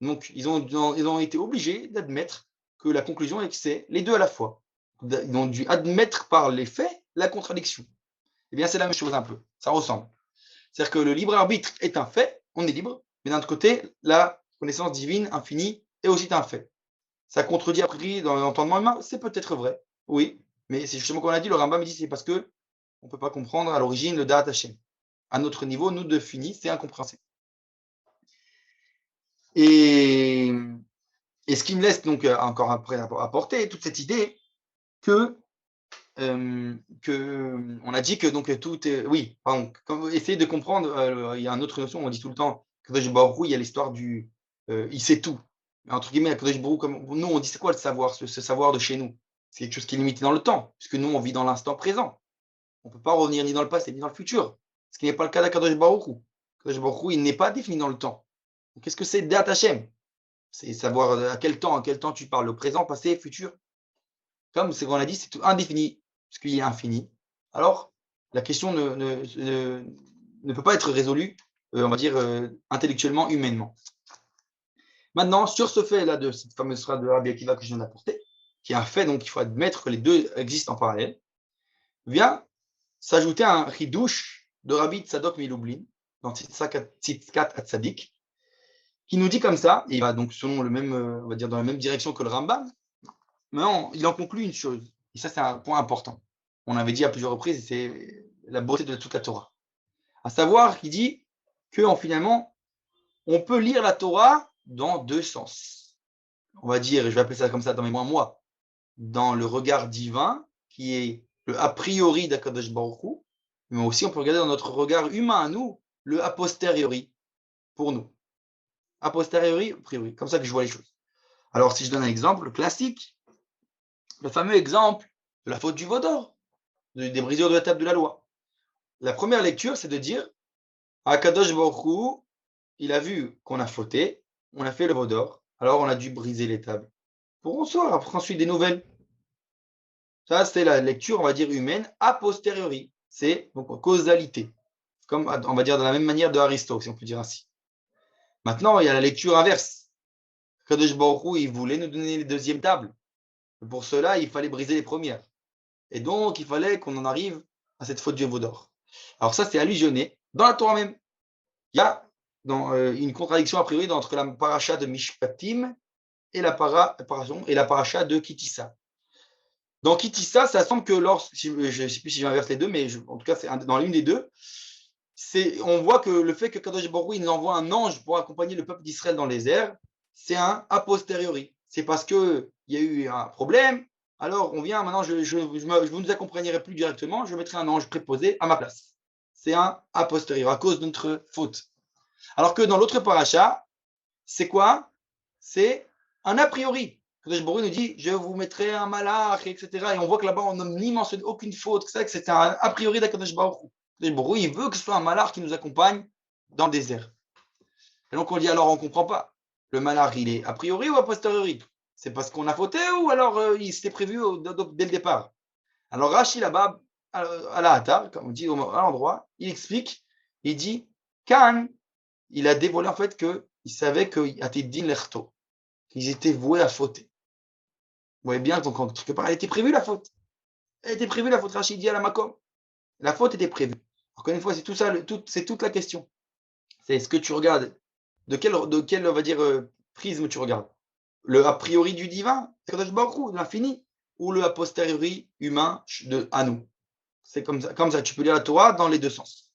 Donc, ils ont été obligés d'admettre que la conclusion est que c'est les deux à la fois. Ils ont dû admettre par les faits la contradiction. Eh bien, c'est la même chose un peu. Ça ressemble. C'est-à-dire que le libre arbitre est un fait, on est libre, mais d'un autre côté, la connaissance divine infinie est aussi un fait. Ça contredit a priori dans l'entendement humain, c'est peut-être vrai, oui, mais c'est justement comme on a dit, le Rambam dit c'est parce que on ne peut pas comprendre à l'origine le Da'at Hashem. À notre niveau, nous définit, c'est incompréhensible. Et, et ce qui me laisse donc encore après apporter toute cette idée que, on a dit que donc tout est. Oui, pardon, essayer de comprendre, il y a une autre notion, on dit tout le temps, Kadosh Baruch Hu, il y a l'histoire du. Il sait tout. Mais entre guillemets, Kadosh Baruch Hu, comme nous, on dit c'est quoi le savoir, ce savoir de chez nous? C'est quelque chose qui est limité dans le temps, puisque nous, on vit dans l'instant présent. On ne peut pas revenir ni dans le passé, ni dans le futur. Ce qui n'est pas le cas d'Akadosh Baruch Hu. Kadosh Baruch Hu, il n'est pas défini dans le temps. Qu'est-ce que c'est Dat Hashem? C'est savoir à quel temps tu parles, le présent, passé, futur. Comme ce qu'on a dit, c'est tout indéfini, parce qu'il est infini. Alors, la question ne peut pas être résolue, on va dire, intellectuellement, humainement. Maintenant, sur ce fait-là de cette fameuse phrase de Rabbi Akiva que je viens d'apporter, qui est un fait, donc il faut admettre que les deux existent en parallèle, vient s'ajouter un ridouche de Rabbi Tzadok Milublin, dans Tzitkat Hatzadik, qui nous dit comme ça, et il va donc selon le même, on va dire dans la même direction que le Rambam, mais non, il en conclut une chose, et ça c'est un point important. On avait dit à plusieurs reprises, et c'est la beauté de toute la Torah. À savoir qu'il dit que finalement, on peut lire la Torah dans deux sens. On va dire, je vais appeler ça comme ça dans mes moi, dans le regard divin, qui est le a priori d'Akadosh Baruch Hu, mais aussi on peut regarder dans notre regard humain à nous, le a posteriori, pour nous. A posteriori, a priori, comme ça que je vois les choses. Alors, si je donne un exemple classique, le fameux exemple de la faute du veau d'or, des brisures de la table de la loi. La première lecture, c'est de dire Akadosh Baruch Hu, il a vu qu'on a fauté, on a fait le veau d'or, alors on a dû briser les tables. Pour en soi, après ensuite des nouvelles. Ça, c'est la lecture, on va dire, humaine a posteriori. C'est donc causalité. Comme, on va dire, de la même manière de Aristote, si on peut dire ainsi. Maintenant, il y a la lecture inverse. Kadosh Baruch Hu, il voulait nous donner les deuxièmes tables. Pour cela, il fallait briser les premières. Et donc, il fallait qu'on en arrive à cette faute du veau d'or. Alors ça, c'est allusionné dans la Torah même. Il y a une contradiction a priori entre la paracha de Mishpatim et la paracha de Kitissa. Dans Kitissa, ça semble que je ne sais plus si j'inverse les deux, mais en tout cas, c'est dans l'une des deux, on voit que le fait que Kadosh Baruch Hu, il envoie un ange pour accompagner le peuple d'Israël dans les airs, c'est un a posteriori. C'est parce qu'il y a eu un problème, alors on vient, maintenant je ne vous accompagnerai plus directement, je mettrai un ange préposé à ma place. C'est un a posteriori, à cause de notre faute. Alors que dans l'autre paracha, c'est quoi? C'est un a priori. Kadosh Baruch Hu nous dit, je vous mettrai un malach, etc. Et on voit que là-bas, on n'a ni mentionné aucune faute, que c'est un a priori d'Akadosh Baruch Hu. Kadosh Baruch Hu, il veut que ce soit un malach qui nous accompagne dans le désert. Et donc on dit, alors on ne comprend pas. Le malach, il est a priori ou a posteriori? C'est parce qu'on a fauté ou alors il s'était prévu dès le départ? Alors Rashi, là-bas, à la hâta, comme on dit à l'endroit, il explique, il dit, Khan, il a dévoilé en fait qu'il savait qu'il a été din lerto, qu'ils étaient voués à fauter. Vous voyez bien, donc quelque part, elle était prévue la faute. Elle était prévue la faute, Rachid dit à la Makom. La faute était prévue. Encore une fois, c'est tout ça, c'est toute la question. C'est ce que tu regardes. De quel on va dire, prisme tu regardes? Le a priori du divin, Kadosh Baruch Hu, de l'infini, ou le a posteriori humain à nous. C'est comme ça. Tu peux lire la Torah dans les deux sens.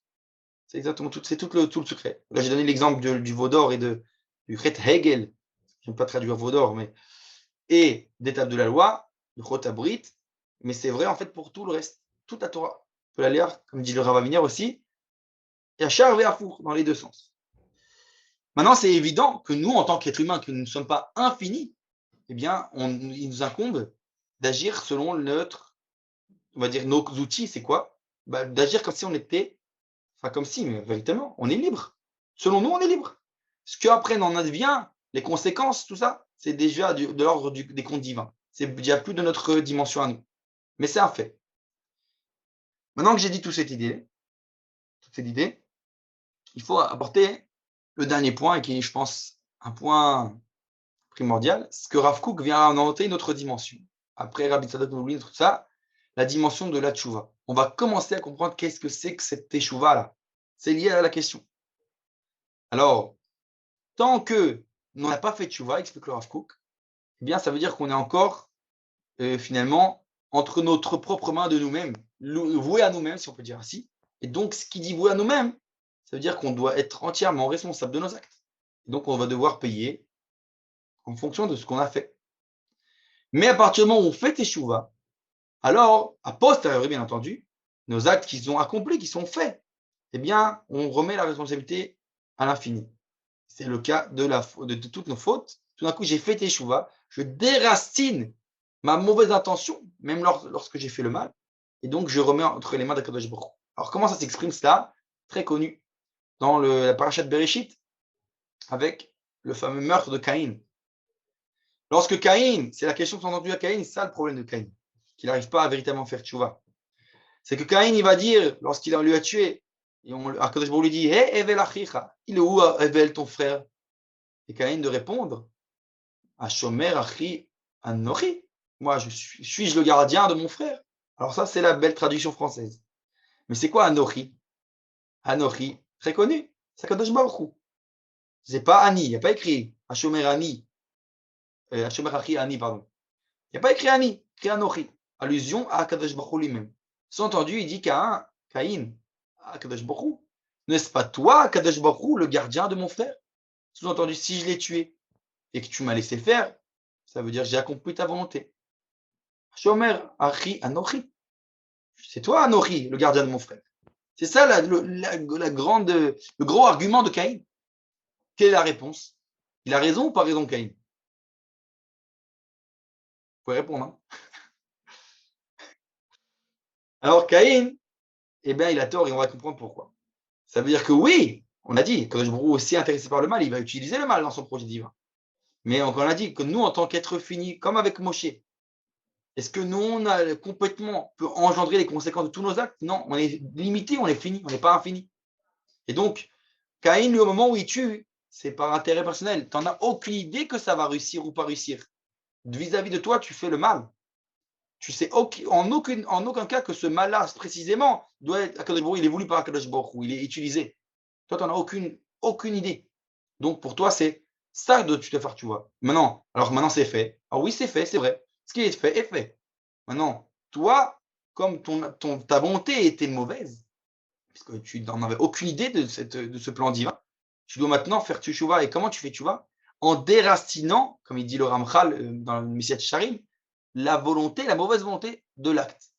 C'est exactement tout le secret. Là, j'ai donné l'exemple du veau d'or et du Chet Hegel. Je n'aime pas traduire veau d'or, mais et des tables de la loi, le Chotabrit, mais c'est vrai en fait pour tout le reste, toute la Torah. On peut la lire, comme dit le Rav Aviner aussi, et à Char et à Four, dans les deux sens. Maintenant, c'est évident que nous, en tant qu'êtres humains, que nous ne sommes pas infinis, eh bien, il nous incombe d'agir selon on va dire, nos outils, c'est quoi? D'agir comme si on était, enfin comme si, mais véritablement, on est libre. Selon nous, on est libre. Ce qu'après en advient, les conséquences, tout ça, c'est déjà de l'ordre des comptes divins. C'est déjà plus de notre dimension à nous. Mais c'est un fait. Maintenant que j'ai dit toute cette idée, il faut apporter le dernier point, et qui est, je pense, un point primordial, c'est que Rav Kook vient inventer une autre dimension. Après Rabbi Tzadok Milublin, tout ça, la dimension de la tchouva. On va commencer à comprendre qu'est-ce que c'est que cette teshuva-là. C'est lié à la question. Alors, tant que on n'a pas fait tchouva, explique le Rav Kook, eh bien, ça veut dire qu'on est encore, finalement, entre notre propre main de nous-mêmes, voué à nous-mêmes, si on peut dire ainsi. Et donc, ce qui dit voué à nous-mêmes, ça veut dire qu'on doit être entièrement responsable de nos actes. Donc, on va devoir payer en fonction de ce qu'on a fait. Mais à partir du moment où on fait teshuva, alors, à posteriori, bien entendu, nos actes qu'ils ont accomplis, qui sont faits, eh bien, on remet la responsabilité à l'infini. C'est le cas de toutes nos fautes. Tout d'un coup, j'ai fait teshuva, je déracine ma mauvaise intention, même lorsque j'ai fait le mal, et donc je remets entre les mains d'Akadosh Baruch Hu. Alors, comment ça s'exprime cela? Très connu dans la parashat Bereshit, avec le fameux meurtre de Caïn. Lorsque Caïn, c'est la question que tu as entendue à Caïn, c'est ça le problème de Caïn, qu'il n'arrive pas à véritablement faire tchouva. C'est que Caïn, il va dire, lorsqu'il lui a tué, et Akadosh Baruch Hu lui dit, hé, Evel achicha, il est où Evel, ton frère? Et Caïn de répondre, Ashomer achi anochi, moi, suis-je le gardien de mon frère? Alors ça, c'est la belle traduction française. Mais c'est quoi anochi? Anochi, très connu, c'est Akadosh Baruch Hu. C'est pas Ani, il n'y a pas écrit Ashomer Ani, Ashomer achi Ani, pardon. Il n'y a pas écrit Ani, écrit Anochi. Allusion à Akadosh Baruch Hu lui-même. Sous-entendu, il dit Caïn, à Akadosh Baruch Hu, n'est-ce pas toi, Akadosh Baruch Hu, le gardien de mon frère? Sous-entendu, si je l'ai tué et que tu m'as laissé faire, ça veut dire que j'ai accompli ta volonté. Shomer, Achi, Anochi. C'est toi, Anochi, le gardien de mon frère. C'est ça le gros argument de Caïn. Quelle est la réponse? Il a raison ou pas raison, Caïn? Vous pouvez répondre. Hein. Alors, Caïn, eh bien, il a tort et on va comprendre pourquoi. Ça veut dire que oui, on a dit, quand je me aussi intéressé par le mal, il va utiliser le mal dans son projet divin. Mais on a dit que nous, en tant qu'être fini, comme avec Moshe, est-ce que nous, on a complètement peut engendrer les conséquences de tous nos actes? Non, on est limité, on est fini, on n'est pas infini. Et donc, Caïn, au moment où il tue, c'est par intérêt personnel. Tu n'en as aucune idée que ça va réussir ou pas réussir. Vis-à-vis de toi, tu fais le mal. Tu sais en aucun cas que ce mal-là, précisément, doit être, il est voulu par Akadosh Baruch Hu, il est utilisé. Toi, tu n'en as aucune idée. Donc, pour toi, c'est ça que tu dois faire, tu vois. Maintenant, c'est fait. Alors oui, c'est fait, c'est vrai. Ce qui est fait est fait. Maintenant, toi, comme ta volonté était mauvaise, parce que tu n'en avais aucune idée de ce plan divin, tu dois maintenant faire tchouva. Et comment tu fais tchouva? En déracinant, comme il dit le Ramchal dans le Messiah Charim, la mauvaise volonté de l'acte.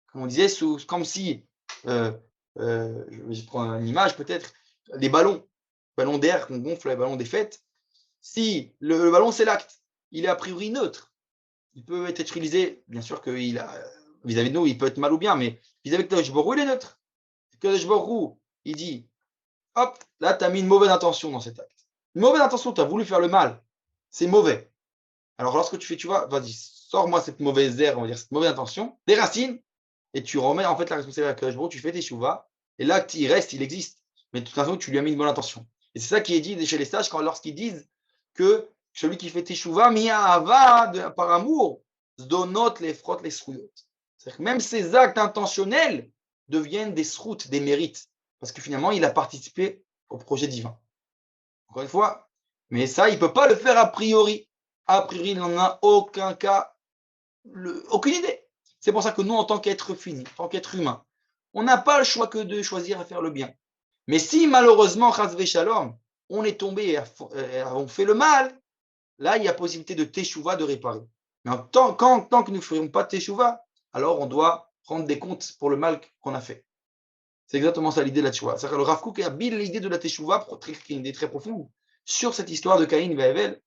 Comme on disait, comme si, je prends une image peut-être, les ballons d'air qu'on gonfle, les ballons des fêtes, si le ballon c'est l'acte, il est a priori neutre. Il peut être utilisé, bien sûr que vis-à-vis de nous, il peut être mal ou bien, mais vis-à-vis de Kadosh Baruch Hu, il est neutre. Kadosh Baruch Hu, il dit, hop, là, tu as mis une mauvaise intention dans cet acte. Une mauvaise intention, tu as voulu faire le mal. C'est mauvais. Alors, lorsque tu fais, tu vois, vas-y, sors-moi cette mauvaise air, on va dire, cette mauvaise intention, des racines, et tu remets en fait la responsabilité à Kadosh Baruch Hu, tu fais tes chouvas, et l'acte, il reste, il existe. Mais de toute façon, tu lui as mis une bonne intention. Et c'est ça qui est dit chez les sages lorsqu'ils disent que celui qui fait teshuva, par amour, zdonot les frotte les srouyot. C'est-à-dire que même ces actes intentionnels deviennent des sroutes, des mérites, parce que finalement, il a participé au projet divin. Encore une fois, mais ça, il ne peut pas le faire a priori. A priori, il n'en a aucun cas, aucune idée. C'est pour ça que nous, en tant qu'être fini, en tant qu'être humain, on n'a pas le choix que de choisir à faire le bien. Mais si malheureusement, chas shalom, on est tombé et on fait le mal, là, il y a possibilité de teshuva, de réparer. Mais tant que nous ne ferions pas de teshuva, alors on doit prendre des comptes pour le mal qu'on a fait. C'est exactement ça l'idée de la teshuva. C'est-à-dire que le Rav Kook a bien l'idée de la teshuva, qui est une idée très profonde, sur cette histoire de Caïn et Abel.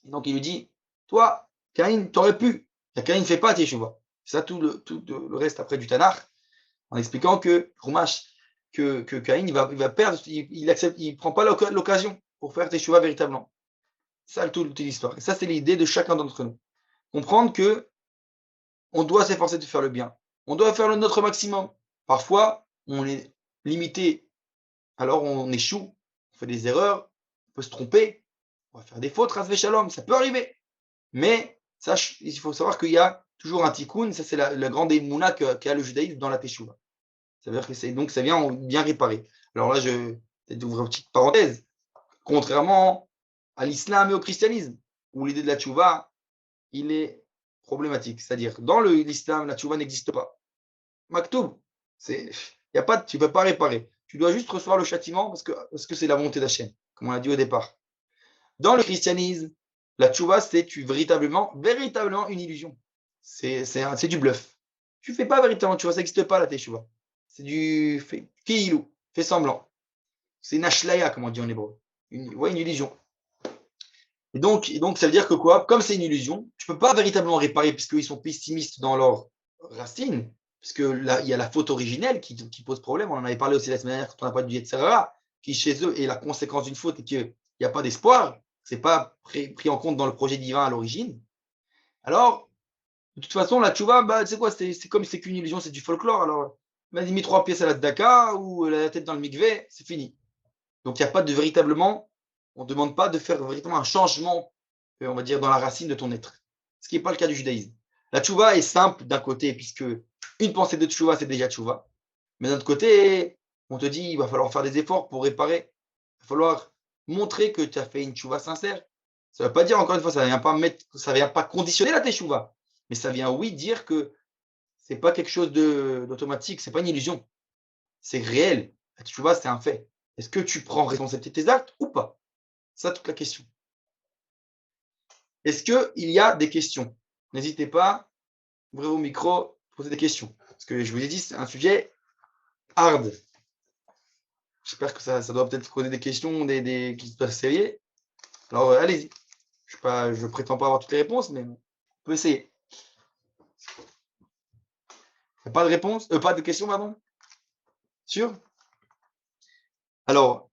Donc il lui dit, toi, Caïn, t'aurais pu. Caïn ne fait pas teshuva. C'est ça tout le reste après du Tanakh, en expliquant que Caïn, il va perdre, il prend pas l'occasion pour faire teshuva véritablement. C'est ça toute l'histoire. Et ça, c'est l'idée de chacun d'entre nous. Comprendre que on doit s'efforcer de faire le bien. On doit faire notre maximum. Parfois, on est limité, alors on échoue, on fait des erreurs, on peut se tromper, on va faire des fautes, ras shalom, ça peut arriver. Mais il faut savoir qu'il y a toujours un tikkun, ça c'est la grande émouna qu'a le judaïsme dans la teshuva. Ça veut dire que donc ça vient bien réparer. Alors là, je vais ouvrir une petite parenthèse. Contrairement à l'islam et au christianisme, où l'idée de la tchouva, il est problématique. C'est-à-dire, dans l'islam, la tchouva n'existe pas. Maktoub, tu ne peux pas réparer. Tu dois juste recevoir le châtiment parce que c'est la volonté d'Hachem, comme on l'a dit au départ. Dans le christianisme, la tchouva, c'est véritablement une illusion. C'est du bluff. Tu fais pas véritablement tchouva, ça n'existe pas la tchouva. C'est du kiilou, fait semblant. C'est une ashlaya, comme on dit en hébreu. Une illusion. Et donc, ça veut dire que quoi? Comme c'est une illusion, tu ne peux pas véritablement réparer puisqu'ils sont pessimistes dans leurs racines, puisque là, il y a la faute originelle qui pose problème. On en avait parlé aussi la semaine dernière quand on a parlé du Yetzirah, qui chez eux est la conséquence d'une faute et qu'il n'y a pas d'espoir. Ce n'est pas pris en compte dans le projet divin à l'origine. Alors, de toute façon, la tchouva, bah, c'est quoi? C'est comme c'est qu'une illusion, c'est du folklore. Alors, vas-y, mets 3 pièces à la tzedaka ou la tête dans le mikvé, c'est fini. Donc, il n'y a pas de véritablement, on ne demande pas de faire véritablement un changement, on va dire, dans la racine de ton être. Ce qui n'est pas le cas du judaïsme. La tchouva est simple d'un côté, puisque une pensée de tchouva, c'est déjà tchouva. Mais d'un autre côté, on te dit, il va falloir faire des efforts pour réparer. Il va falloir montrer que tu as fait une tchouva sincère. Ça ne veut pas dire, encore une fois, ça ne vient pas conditionner la tchouva. Mais ça vient, oui, dire que ce n'est pas quelque chose d'automatique, ce n'est pas une illusion. C'est réel. La tchouva, c'est un fait. Est-ce que tu prends responsabilité de tes actes ou pas? C'est ça toute la question. Est-ce qu'il y a des questions? N'hésitez pas, ouvrez vos micros, posez des questions. Parce que je vous ai dit, c'est un sujet hard. J'espère que ça doit peut-être poser des questions, qui se peuvent essayer. Alors, allez-y. Je ne prétends pas avoir toutes les réponses, mais on peut essayer. Il n'y a pas de réponse? Pas de questions, pardon? Sûr? Alors,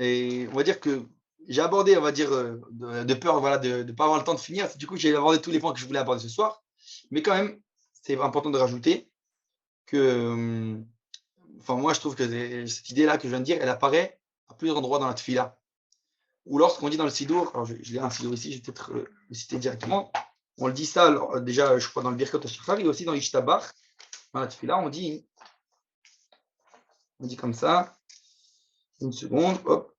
on va dire que j'ai abordé, on va dire, de peur voilà, de ne pas avoir le temps de finir. Du coup, j'ai abordé tous les points que je voulais aborder ce soir. Mais quand même, c'est important de rajouter que, enfin, moi, je trouve que cette idée-là que je viens de dire, elle apparaît à plusieurs endroits dans la tefila. Ou lorsqu'on dit dans le sidour, alors je lis un sidour ici, je vais peut-être le citer directement. On le dit ça, alors, déjà, je crois, dans le Birkot HaShachar, et aussi dans l'Ishtabach, dans la tefila, on dit comme ça. Une seconde, hop.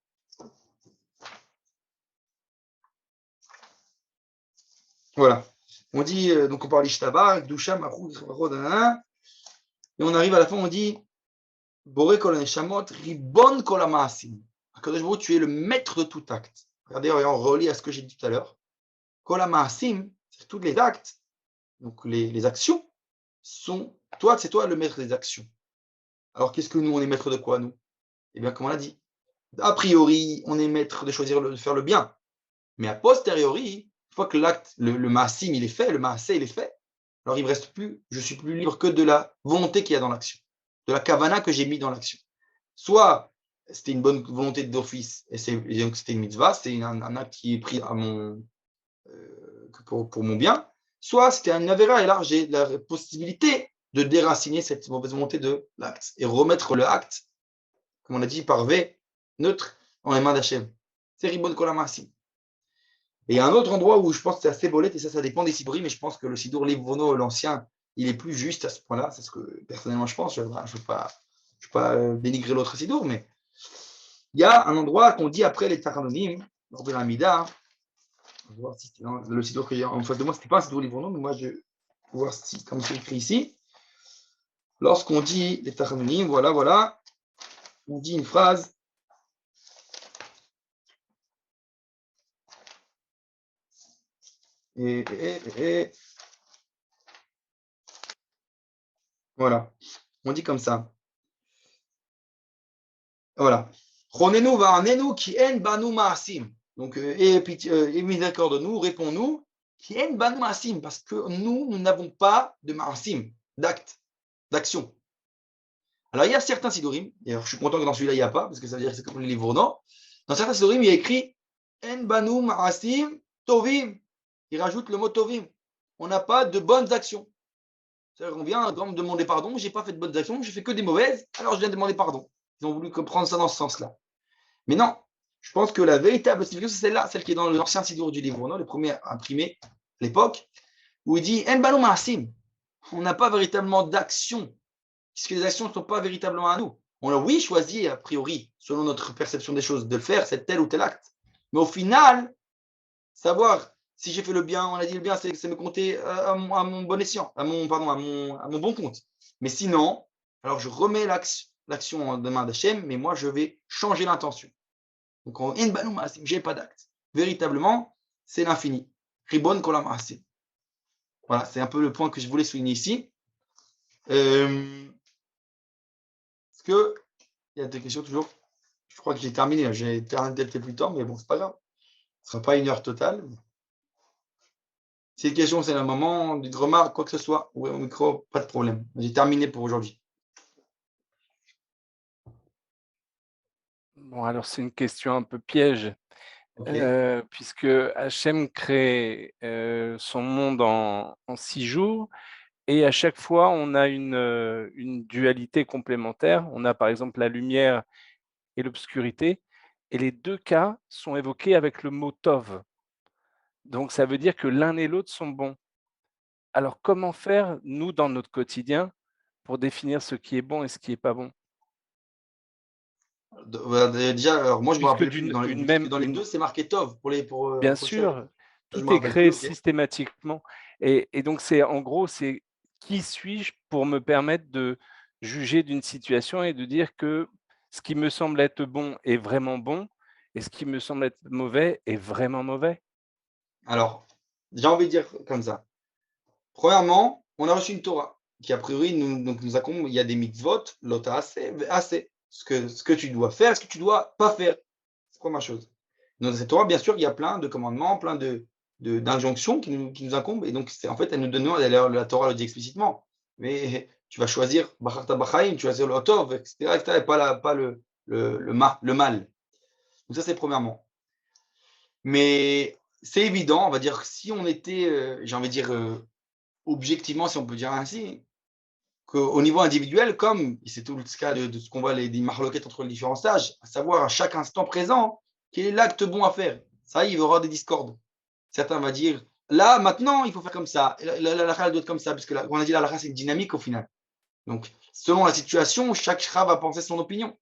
Voilà. On dit, donc on parle d'Ishtabach, Doucha, Mahou, et on arrive à la fin, on dit Boré kol neshamot, ribon kol hamaasim. Akadosh Baruch Hu, tu es le maître de tout acte. Regardez, on relie à ce que j'ai dit tout à l'heure. Kol hamaasim, c'est tous les actes, donc les actions, c'est toi le maître des actions. Alors qu'est-ce que nous, on est maître de quoi, nous? Eh bien, comme on l'a dit, a priori, on est maître de choisir de faire le bien. Mais a posteriori, une fois que l'acte, le maasim, il est fait, le maasé, il est fait, alors il ne me reste plus, je suis plus libre que de la volonté qu'il y a dans l'action, de la kavana que j'ai mis dans l'action. Soit c'était une bonne volonté d'office, et donc c'était une mitzvah, c'est un acte qui est pris pour mon bien, soit c'était un avera, et là j'ai la possibilité de déraciner cette mauvaise volonté de l'acte, et remettre le acte, comme on a dit, par V, neutre, en les mains d'Hachem. C'est Ribon Kolamassi. Et il y a un autre endroit où je pense que c'est assez bolette, et ça dépend des Sibri, mais je pense que le Sidour Livrono, l'ancien, il est plus juste à ce point-là, c'est ce que personnellement je pense, je ne veux pas dénigrer l'autre Sidour, mais il y a un endroit qu'on dit après les Taranonim, lors de l'Amida, on va voir si c'était le Sidour que j'ai en face de moi, ce n'était pas un Sidour Livrono, mais moi je vais voir si, comme c'est écrit ici, lorsqu'on dit les Taranonim, voilà, on dit une phrase. Et voilà, on dit comme ça. Voilà. Ronenu va'anenu ki en banu ma'asim. Donc, et miséricorde de nous, réponds-nous, qui en banu ma'asim, parce que nous n'avons pas de ma'asim, d'acte, d'action. Alors, il y a certains sidorim, et alors je suis content que dans celui-là, il n'y a pas, parce que ça veut dire que c'est comme les livres, non? Dans certains sidorim, il y a écrit en banu ma'asim tovim. Il rajoute le mot tovim. On n'a pas de bonnes actions. C'est-à-dire qu'on vient me demander pardon, je n'ai pas fait de bonnes actions, je fais que des mauvaises, alors je viens demander pardon. Ils ont voulu comprendre ça dans ce sens-là. Mais non, je pense que la véritable signification, c'est celle-là, celle qui est dans l'ancien sidour du livre, non, le premier imprimé à l'époque, où il dit on n'a pas véritablement d'action, puisque les actions ne sont pas véritablement à nous. On a, oui, choisi, a priori, selon notre perception des choses, de le faire, c'est tel ou tel acte. Mais au final, savoir si j'ai fait le bien, on a dit le bien, c'est me compter à mon bon escient, à mon bon compte. Mais sinon, alors je remets l'action de main d'Hachem, mais moi je vais changer l'intention. Donc en je n'ai pas d'acte. véritablement, c'est l'infini. Ribon kolam asi. Voilà, c'est un peu le point que je voulais souligner ici. Est-ce qu'il y a des questions toujours? Je crois que j'ai terminé. J'ai terminé peut-être plus tard, mais bon, c'est pas grave. Ce ne sera pas une heure totale. Si les questions, c'est le moment, des remarques, quoi que ce soit, ou au micro, pas de problème. J'ai terminé pour aujourd'hui. Bon, alors c'est une question un peu piège, Ok. puisque Hachem crée son monde en 6 jours, et à chaque fois, on a une dualité complémentaire. On a par exemple la lumière et l'obscurité, et les 2 cas sont évoqués avec le mot tov. Donc ça veut dire que l'un et l'autre sont bons. Alors comment faire, nous, dans notre quotidien, pour définir ce qui est bon et ce qui est pas bon? Voilà, déjà, alors moi, je ne me Puisque rappelle plus. d'une une Puisque même dans les une deux, c'est marqué Tov bien pour le ciel. sûr, Ça, je ne tout me est rappelle plus. créé Ok. systématiquement, et donc c'est en gros, c'est qui suis-je pour me permettre de juger d'une situation et de dire que ce qui me semble être bon est vraiment bon et ce qui me semble être mauvais est vraiment mauvais? Alors, j'ai envie de dire comme ça. Premièrement, on a reçu une Torah qui, a priori, nous accompagne. Il y a des mitzvot, l'ota assez, assez. Ce que tu dois faire, ce que tu dois pas faire. C'est première chose. Dans cette Torah, bien sûr, il y a plein de commandements, plein d'injonctions qui nous incombent. Et donc, en fait, elle nous donne, d'ailleurs, la Torah le dit explicitement. Mais tu vas choisir Bacharta Bachaim, tu vas choisir le Otov, etc., etc., et pas le mal. Donc, ça, c'est premièrement. Mais c'est évident, on va dire, si on était, j'ai envie de dire, objectivement, si on peut dire ainsi, qu'au niveau individuel, comme c'est tout le cas de ce qu'on voit, des marloquettes entre les différents stages, à savoir à chaque instant présent, quel est l'acte bon à faire. Ça, il y aura des discordes. Certains vont dire, là, maintenant, il faut faire comme ça. La doit être comme ça, parce que on a dit la c'est une dynamique au final. Donc, selon la situation, chaque shra va penser son opinion.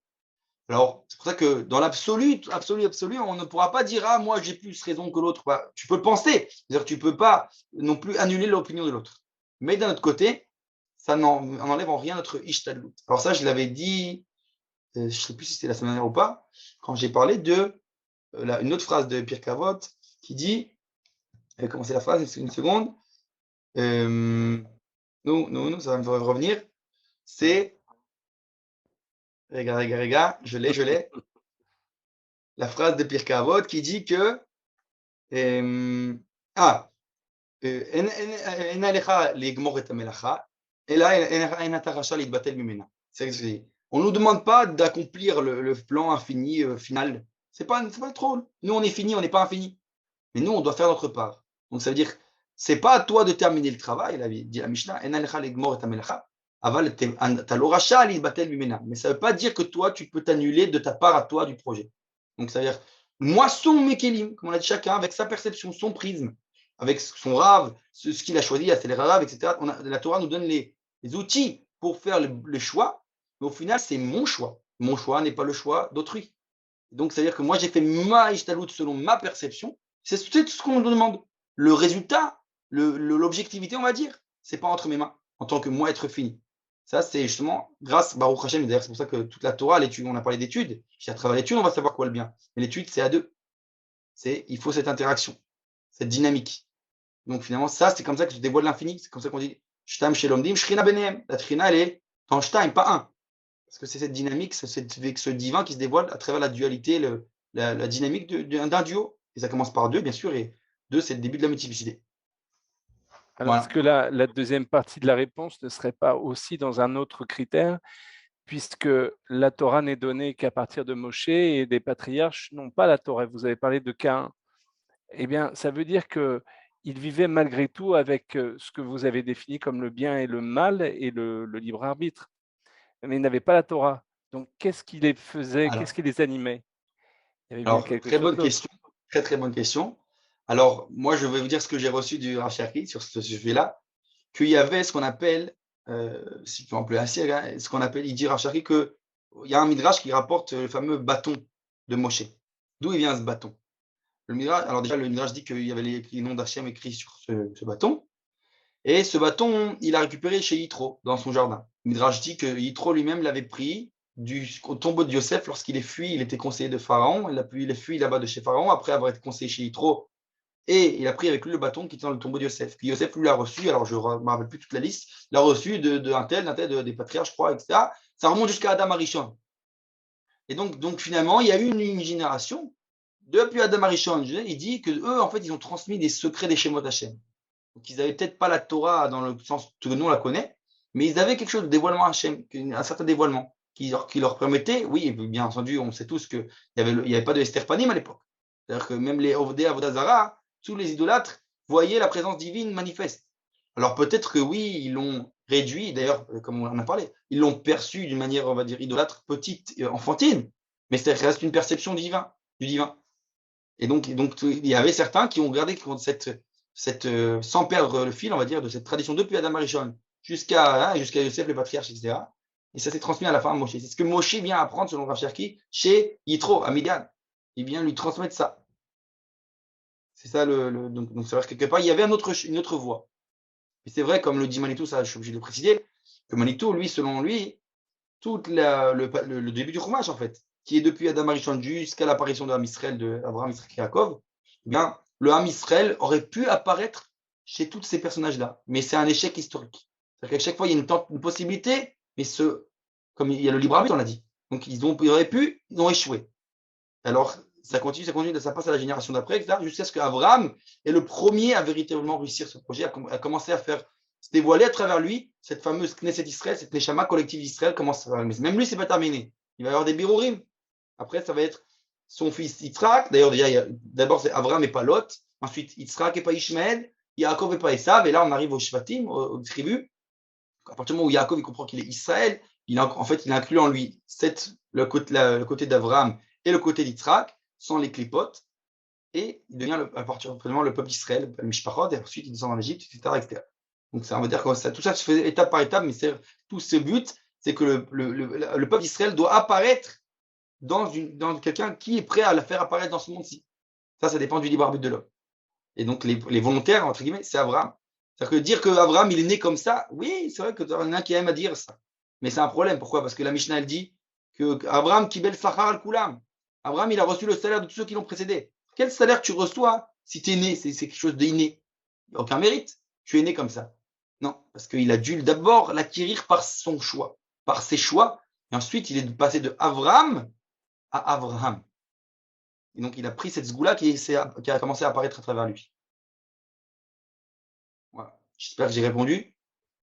Alors, c'est pour ça que dans l'absolu, absolu, on ne pourra pas dire, ah, moi, j'ai plus raison que l'autre. Bah, tu peux le penser. C'est-à-dire que tu ne peux pas non plus annuler l'opinion de l'autre. Mais d'un autre côté, ça n'enlève en rien notre ishtadlut. Alors ça, je l'avais dit, je ne sais plus si c'était la semaine dernière ou pas, quand j'ai parlé de une autre phrase de Pierre Cavotte qui dit, comment c'est la phrase, une seconde, non, ça va me revenir, c'est, je l'ai, la phrase de Pierre Cavotte qui dit que, ah, אין עליך לגמור את המלאכה, אלא אין אתה רשאי להתבטל ממנה. C'est ce que je dis. On ne nous demande pas d'accomplir le plan infini final. C'est pas trop. Nous, on est fini, on n'est pas infini. Mais nous, on doit faire notre part. Donc, ça veut dire, c'est pas à toi de terminer le travail, dit la Mishnah, אין עליך לגמור את המלאכה, אבל אתה לא רשאי להתבטל ממנה. Mais ça ne veut pas dire que toi, tu peux t'annuler de ta part à toi du projet. Donc, ça veut dire, moisson Mekelim, comme on a dit chacun, avec sa perception, son prisme, avec son rave, ce qu'il a choisi, c'est les rave, etc. La Torah nous donne les outils pour faire le choix, mais au final, c'est mon choix. Mon choix n'est pas le choix d'autrui. Donc, c'est-à-dire que moi, j'ai fait ma ishtalout selon ma perception. C'est tout ce qu'on nous demande. Le résultat, l'objectivité, on va dire, c'est pas entre mes mains, en tant que moi, être fini. Ça, c'est justement grâce Baruch Hashem. D'ailleurs, c'est pour ça que toute la Torah, l'étude, on a parlé d'études. Si à travers l'étude, on va savoir quoi le bien. Mais l'étude, c'est à deux. Il faut cette interaction, cette dynamique. Donc finalement, ça, c'est comme ça que se dévoile l'infini. C'est comme ça qu'on dit Shtam Shelomdim, Shrina Benehem. La Trina, elle est dans Shtam, pas un. Parce que c'est cette dynamique, c'est ce divin qui se dévoile à travers la dualité, la dynamique d'un duo. Et ça commence par deux, bien sûr, et deux, c'est le début de la multiplicité. Alors est-ce Voilà. que la 2e partie de la réponse ne serait pas aussi dans un autre critère? Puisque la Torah n'est donnée qu'à partir de Moshe et des patriarches n'ont pas la Torah. Vous avez parlé de Caïn. Eh bien, ça veut dire qu'ils vivaient malgré tout avec ce que vous avez défini comme le bien et le mal et le libre arbitre. Mais ils n'avaient pas la Torah. Donc, qu'est-ce qui les faisait, qu'est-ce Alors, qui les animait? Il y avait bien alors, quelque très chose bonne d'autre. question. Très, très bonne question. Alors, moi, je vais vous dire ce que j'ai reçu du Rachaki sur ce sujet-là, qu'il y avait ce qu'on appelle, si on peut ainsi, hein, ce qu'on appelle, il dit Rachaki qu'il y a un midrash qui rapporte le fameux bâton de Moshe. D'où il vient ce bâton? Le midrash, alors déjà, le midrash dit qu'il y avait les noms d'Hachem écrits sur ce bâton. Et ce bâton, il a récupéré chez Yitro, dans son jardin. Midrash dit que Yitro lui-même l'avait pris au tombeau de Yosef lorsqu'il est fui. Il était conseiller de Pharaon. Il est fui là-bas de chez Pharaon après avoir été conseiller chez Yitro. Et il a pris avec lui le bâton qui était dans le tombeau de Yosef. Puis Yosef lui l'a reçu, alors je ne me rappelle plus toute la liste, l'a reçu d'un tel, des patriarches, je crois, etc. Ça remonte jusqu'à Adam Arishon. Et donc finalement, il y a eu une génération, depuis Adam Arishon, il dit qu'eux, en fait, ils ont transmis des secrets des Shemot Hashem. Donc ils n'avaient peut-être pas la Torah dans le sens que nous on la connaît, mais ils avaient quelque chose de dévoilement Hashem, un certain dévoilement, qui leur permettait, oui, bien entendu, on sait tous qu'il n'y avait pas de Esther Panim à l'époque. C'est-à-dire que même les Ovdei Avodazara, tous les idolâtres voyaient la présence divine manifeste. Alors peut-être que oui, ils l'ont réduit, d'ailleurs, comme on en a parlé, ils l'ont perçu d'une manière, on va dire, idolâtre, petite, enfantine, mais ça reste une perception du divin. Et donc, il y avait certains qui ont gardé sans perdre le fil, on va dire, de cette tradition depuis Adam Arishon jusqu'à Yosef, le patriarche, etc. Et ça s'est transmis à la fin à Moshe. C'est ce que Moshe vient apprendre, selon Rav Cherki, chez Yitro, à Midian. Il vient lui transmettre ça. C'est ça donc c'est vrai que quelque part, il y avait une autre voie. Et c'est vrai, comme le dit Manitou, ça, je suis obligé de le préciser, que Manitou, lui, selon lui, tout le début du Chumash, en fait, qui est depuis Adam Arishon jusqu'à l'apparition de Ham Israël, de Abraham, Israël et Yaakov, eh bien, le Ham Israël aurait pu apparaître chez tous ces personnages-là. Mais c'est un échec historique. C'est-à-dire qu'à chaque fois, il y a une possibilité, mais comme il y a le libre arbitre, on l'a dit. Donc, ils auraient pu, ils ont échoué. Alors, ça continue, ça passe à la génération d'après, etc., jusqu'à ce qu'Abraham est le premier à véritablement réussir ce projet, à commencer à se dévoiler à travers lui, cette fameuse Knesset Israël, cette Neshama collective d'Israël commence à. Mais même lui, c'est pas terminé. Il va y avoir des birurim. Après, ça va être son fils Yitzhak. D'ailleurs, d'abord, c'est Abraham et pas Lot. Ensuite, Yitzhak et pas Ishmaël. Yaakov et pas Esav. Et là, on arrive aux Shvatim, aux tribus. À partir du moment où Yaakov il comprend qu'il est Israël, en fait, il inclut en lui le côté d'Abraham et le côté d'Yitzhak, sans les clipotes. Et il devient à partir du moment le peuple d'Israël, le Mishpachot, et ensuite il descend en Égypte, etc., etc. Donc ça, on va dire que tout ça se fait étape par étape, mais tout ce but, c'est que le peuple d'Israël doit apparaître dans quelqu'un qui est prêt à la faire apparaître dans ce monde-ci. Ça dépend du libre arbitre de l'homme. Et donc les volontaires, entre guillemets, c'est Abraham. C'est-à-dire que dire qu'Abraham, il est né comme ça, oui, c'est vrai qu'il y en a qui aiment à dire ça. Mais c'est un problème. Pourquoi? Parce que la Mishnah, elle dit que Abraham kibel sachar al kulam. Abraham, il a reçu le salaire de tous ceux qui l'ont précédé. Quel salaire tu reçois si tu es né? C'est quelque chose d'inné. Il n'y a aucun mérite. Tu es né comme ça. Non, parce qu'il a dû d'abord l'acquérir par son choix, par ses choix. Et ensuite, il est passé de Abraham à Abraham. Et donc, il a pris cette sgoula qui a commencé à apparaître à travers lui. Voilà. J'espère que j'ai répondu.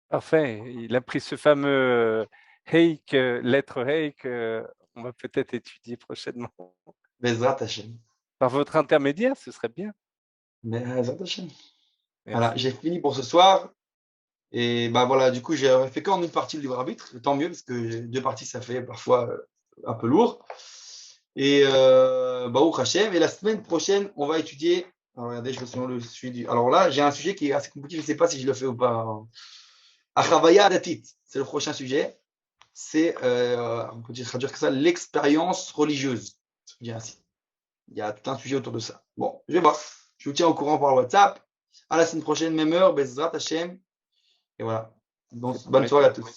Parfait. Il a pris ce fameux Heik, lettre Heik, on va peut-être étudier prochainement. Bezrat Hashem. Par votre intermédiaire, ce serait bien. Bezrat Hashem. Voilà, j'ai fini pour ce soir. Et bah voilà, du coup, j'ai fait qu'en une partie le libre arbitre. Tant mieux, parce que 2 parties, ça fait parfois un peu lourd. Et Baruch Hashem. Et la semaine prochaine, on va étudier. Alors, regardez, je me le suivi. Alors là, j'ai un sujet qui est assez compliqué. Je ne sais pas si je le fais ou pas. Achavaya Datit, c'est le prochain sujet. C'est, on peut traduire que ça, l'expérience religieuse. Il y a tout un sujet autour de ça. Bon, je vais voir. Je vous tiens au courant par WhatsApp. À la semaine prochaine, même heure, Bezrat Hashem. Et voilà. Donc, bonne soirée à tous.